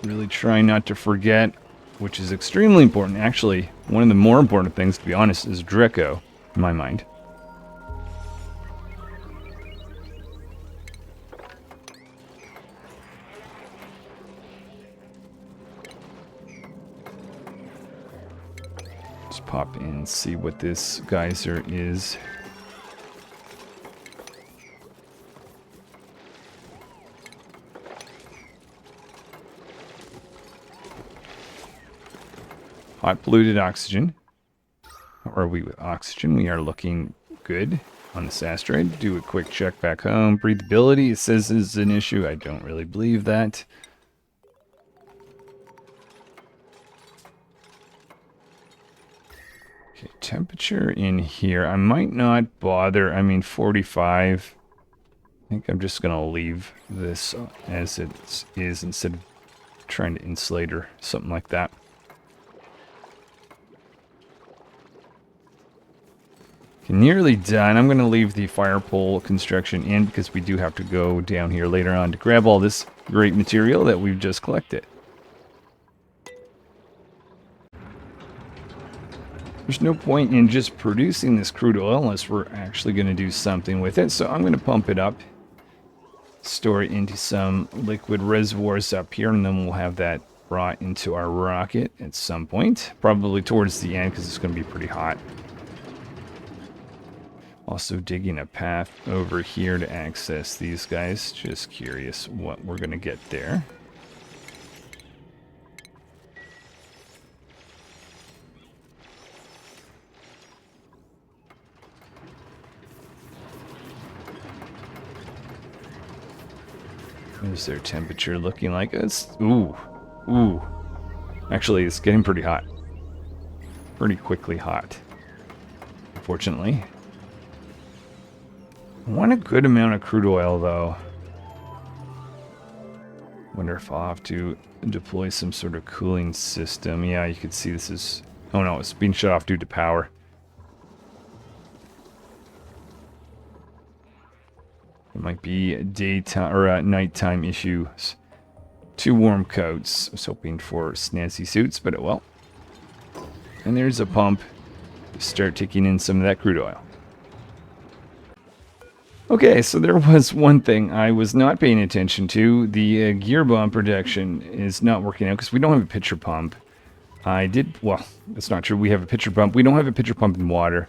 really try not to forget, which is extremely important. Actually, one of the more important things, to be honest, is Draco, in my mind. Just pop in and see what this geyser is. Hot polluted oxygen. How are we with oxygen? We are looking good on this asteroid. Do a quick check back home. Breathability, it says is an issue. I don't really believe that. Okay, temperature in here. I might not bother. I mean, 45. I think I'm just going to leave this as it is instead of trying to insulate or something like that. Nearly done. I'm going to leave the fire pole construction in because we do have to go down here later on to grab all this great material that we've just collected. There's no point in just producing this crude oil unless we're actually going to do something with it. So I'm going to pump it up, store it into some liquid reservoirs up here, and then we'll have that brought into our rocket at some point. Probably towards the end because it's going to be pretty hot. Also digging a path over here to access these guys. Just curious what we're going to get there. What is their temperature looking like? It's, ooh. Actually, it's getting pretty hot. Pretty quickly hot. Unfortunately. I want a good amount of crude oil, though. Wonder if I'll have to deploy some sort of cooling system. Yeah, you can see this is... Oh no, it's being shut off due to power. It might be daytime or nighttime issues. 2 warm coats. I was hoping for snazzy suits, but well. And there's a pump to start taking in some of that crude oil. Okay, so there was one thing I was not paying attention to. The gear bomb protection is not working out because we don't have a pitcher pump. Well, that's not true. We have a pitcher pump. We don't have a pitcher pump in water.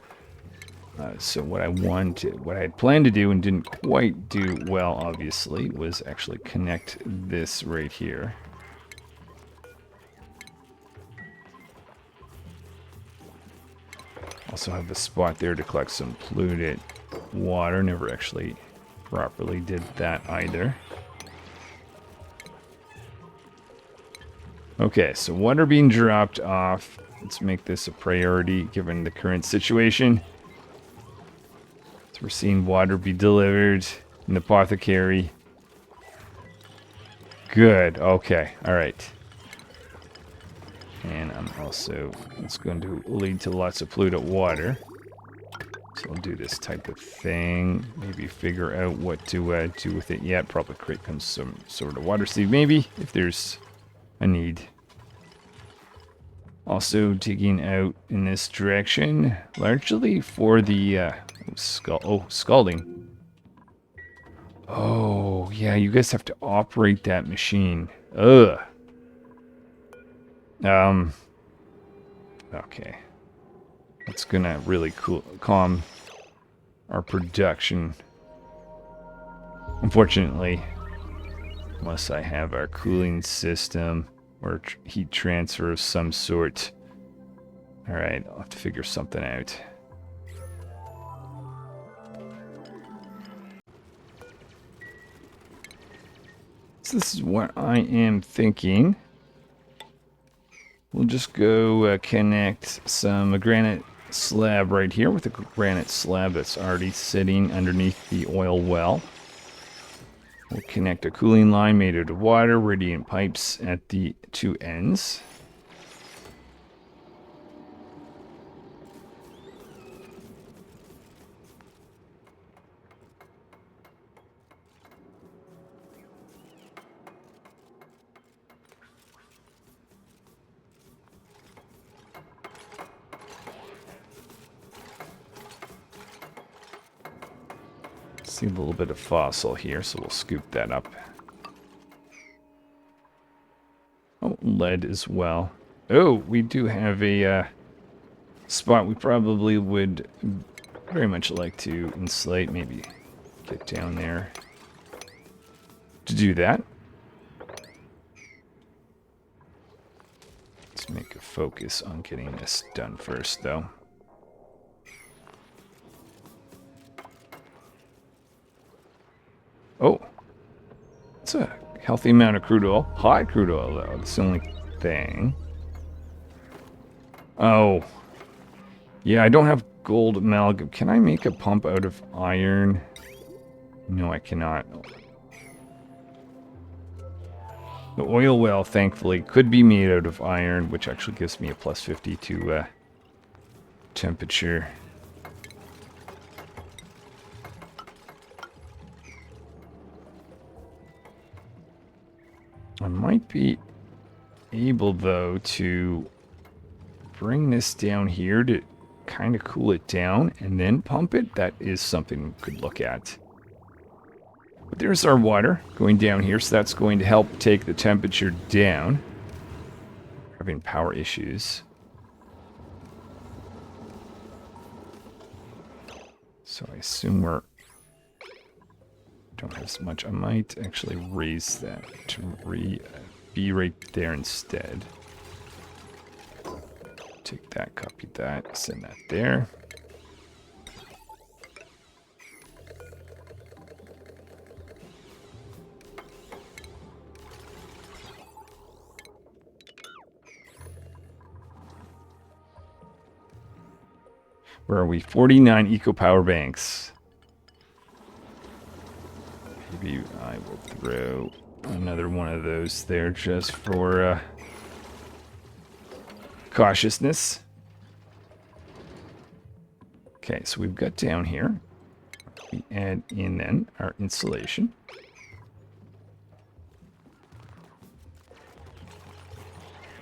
So what I had planned to do and didn't quite do well, obviously, was actually connect this right here. Also have a spot there to collect some polluted water. Never actually properly did that either. Okay, so water being dropped off. Let's make this a priority given the current situation. So we're seeing water be delivered in the apothecary. Good, okay, alright. And it's going to lead to lots of polluted water. So I'll do this type of thing. Maybe figure out what to do with it yet. Probably create some sort of water seed, maybe, if there's a need. Also digging out in this direction, largely for the scalding. Oh, yeah, you guys have to operate that machine. Ugh. Okay. That's gonna really calm our production. Unfortunately, unless I have our cooling system or heat transfer of some sort. Alright, I'll have to figure something out. So this is what I am thinking. We'll just go connect some granite slab right here with a granite slab that's already sitting underneath the oil well. We'll connect a cooling line made out of water, radiant pipes at the 2 ends. See a little bit of fossil here, so we'll scoop that up. Oh, lead as well. Oh, we do have a spot we probably would very much like to insulate. Maybe get down there to do that. Let's make a focus on getting this done first, though. Oh, it's a healthy amount of crude oil. High crude oil, though. That's the only thing. Oh. Yeah, I don't have gold amalgam. Can I make a pump out of iron? No, I cannot. The oil well, thankfully, could be made out of iron, which actually gives me a plus 50 to temperature. I might be able, though, to bring this down here to kind of cool it down and then pump it. That is something we could look at. But there's our water going down here, so that's going to help take the temperature down. We're having power issues. So I assume don't have as much. I might actually raise that to be right there instead. Take that, copy that, send that there. Where are we? 49 eco power banks. Maybe I will throw another one of those there just for cautiousness. Okay, so we've got down here. We add in then our insulation.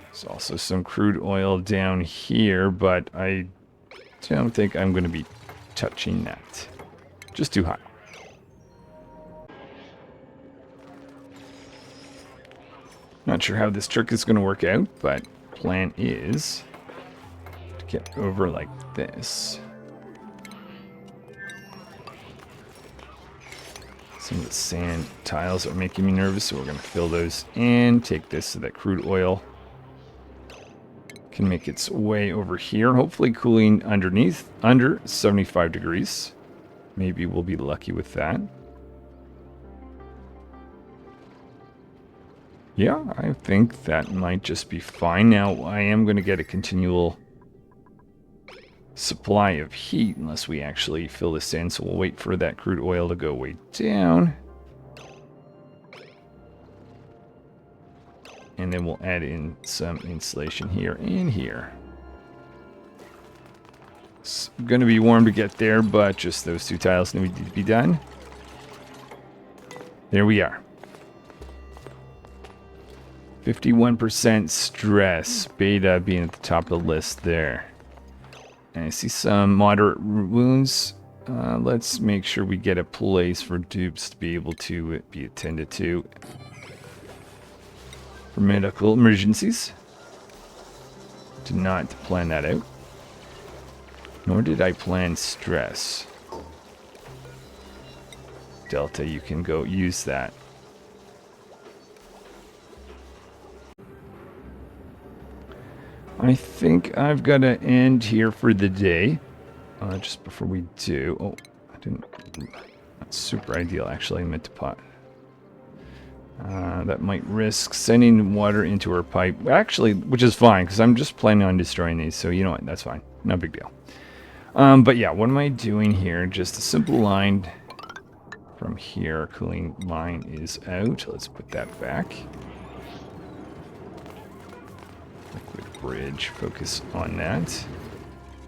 There's also some crude oil down here, but I don't think I'm going to be touching that. Just too hot. Not sure how this trick is going to work out, but plan is to get over like this. Some of the sand tiles are making me nervous, so we're going to fill those in. Take this so that crude oil can make its way over here. Hopefully cooling underneath, under 75 degrees. Maybe we'll be lucky with that. Yeah, I think that might just be fine. Now, I am going to get a continual supply of heat unless we actually fill this in, so we'll wait for that crude oil to go way down. And then we'll add in some insulation here and here. It's going to be warm to get there, but just those two tiles need to be done. There we are. 51% stress, beta being at the top of the list there. And I see some moderate wounds. Let's make sure we get a place for dupes to be able to be attended to for medical emergencies. Did not plan that out. Nor did I plan stress. Delta, you can go use that. I think I've got to end here for the day. Just before we do... Oh, I didn't... That's super ideal, actually. I meant to pot. That might risk sending water into our pipe. Actually, which is fine, because I'm just planning on destroying these. So, you know what? That's fine. No big deal. But yeah, what am I doing here? Just a simple line from here. Cooling line is out. Let's put that back. Liquid bridge, focus on that.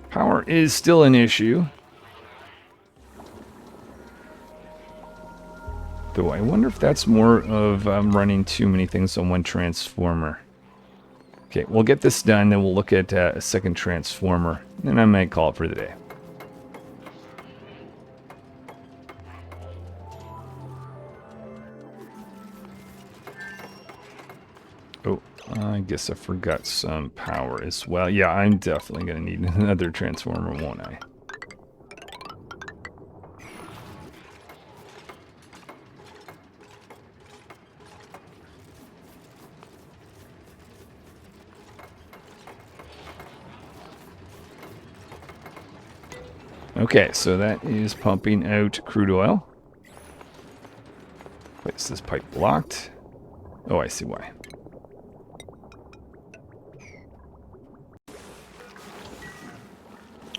Power is still an issue. Though I wonder if that's more of running too many things on one transformer. Okay, we'll get this done, then we'll look at a second transformer, and I might call it for the day. Oh, I guess I forgot some power as well. Yeah, I'm definitely going to need another transformer, won't I? Okay, so that is pumping out crude oil. Place this pipe blocked. Oh, I see why.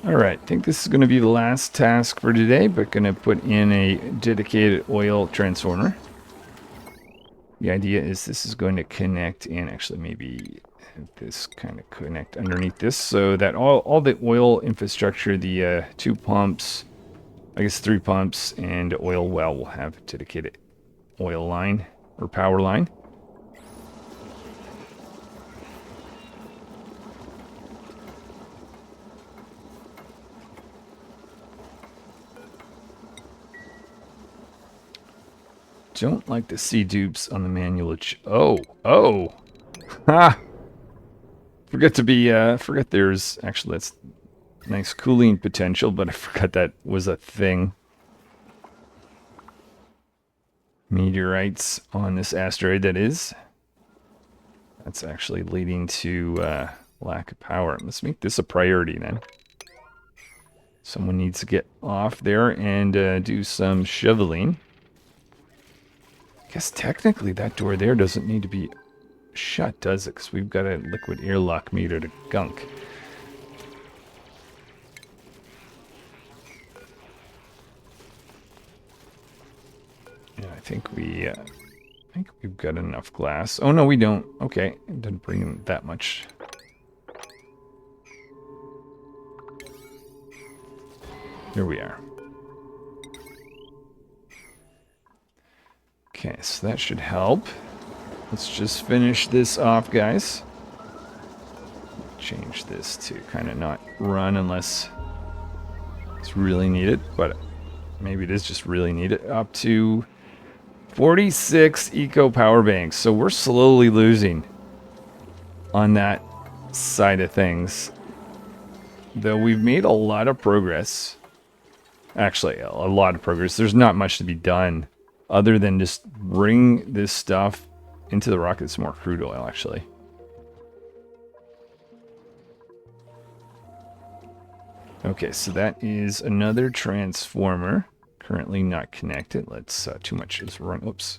Alright, I think this is going to be the last task for today, but going to put in a dedicated oil transformer. The idea is this is going to connect in, actually maybe this kind of connect underneath this, so that all the oil infrastructure, the 2 pumps, I guess 3 pumps, and oil well will have a dedicated oil line or power line. Don't like to see dupes on the manual. Oh, ha! Forget there's actually that's nice cooling potential, but I forgot that was a thing. Meteorites on this asteroid, that is. That's actually leading to lack of power. Let's make this a priority then. Someone needs to get off there and do some shoveling. I guess technically that door there doesn't need to be shut, does it? Because we've got a liquid airlock meter to gunk. Yeah, I think we've got enough glass. Oh no, we don't. Okay, it didn't bring in that much. Here we are. so that should help. Let's just finish this off, guys. Change this to kind of not run unless it's really needed, but maybe it is just really needed. Up to 46 eco power banks. So we're slowly losing on that side of things. Though we've made a lot of progress. Actually, a lot of progress. There's not much to be done other than just bring this stuff into the rocket. Some more crude oil, actually. Okay, so that is another transformer. Currently not connected. Let's, too much is run. Oops.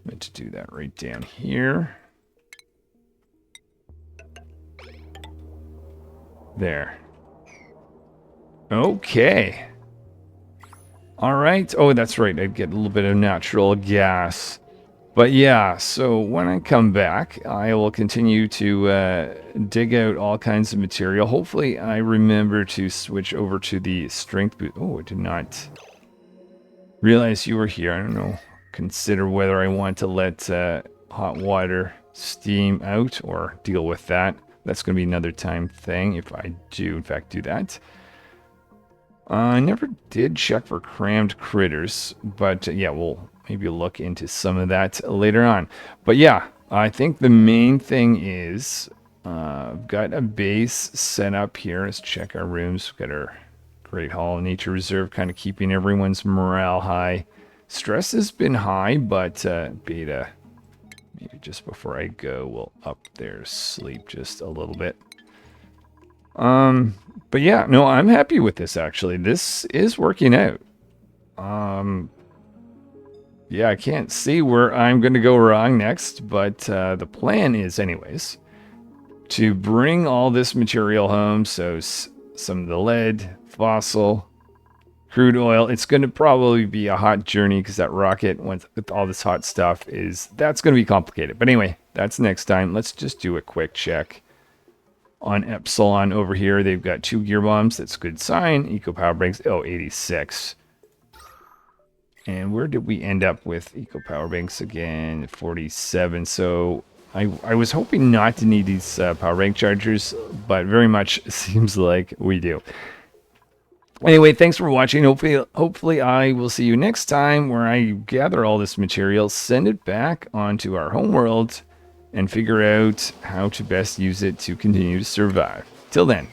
Meant to do that right down here. There. Okay. All right. Oh, that's right. I'd get a little bit of natural gas. But yeah, so when I come back, I will continue to dig out all kinds of material. Hopefully, I remember to switch over to the strength boot. Oh, I did not realize you were here. I don't know. Consider whether I want to let hot water steam out or deal with that. That's going to be another time thing if I do, in fact, do that. I never did check for crammed critters, but yeah, we'll maybe look into some of that later on. But yeah, I think the main thing is I've got a base set up here. Let's check our rooms. We've got our Great Hall Nature Reserve, kind of keeping everyone's morale high. Stress has been high, but beta, maybe just before I go, we'll up their sleep just a little bit. But yeah, no, I'm happy with this, actually. This is working out. Yeah, I can't see where I'm going to go wrong next, but the plan is, anyways, to bring all this material home. So some of the lead, fossil, crude oil. It's going to probably be a hot journey because that rocket, once with all this hot stuff, that's going to be complicated. But anyway, that's next time. Let's just do a quick check on Epsilon over here. They've got 2 gear bombs. That's a good sign. Eco power banks. Oh, 86. And where did we end up with eco power banks again? 47. So I was hoping not to need these power bank chargers, but very much seems like we do. Anyway, thanks for watching. Hopefully I will see you next time where I gather all this material, send it back onto our homeworld, and figure out how to best use it to continue to survive. Till then.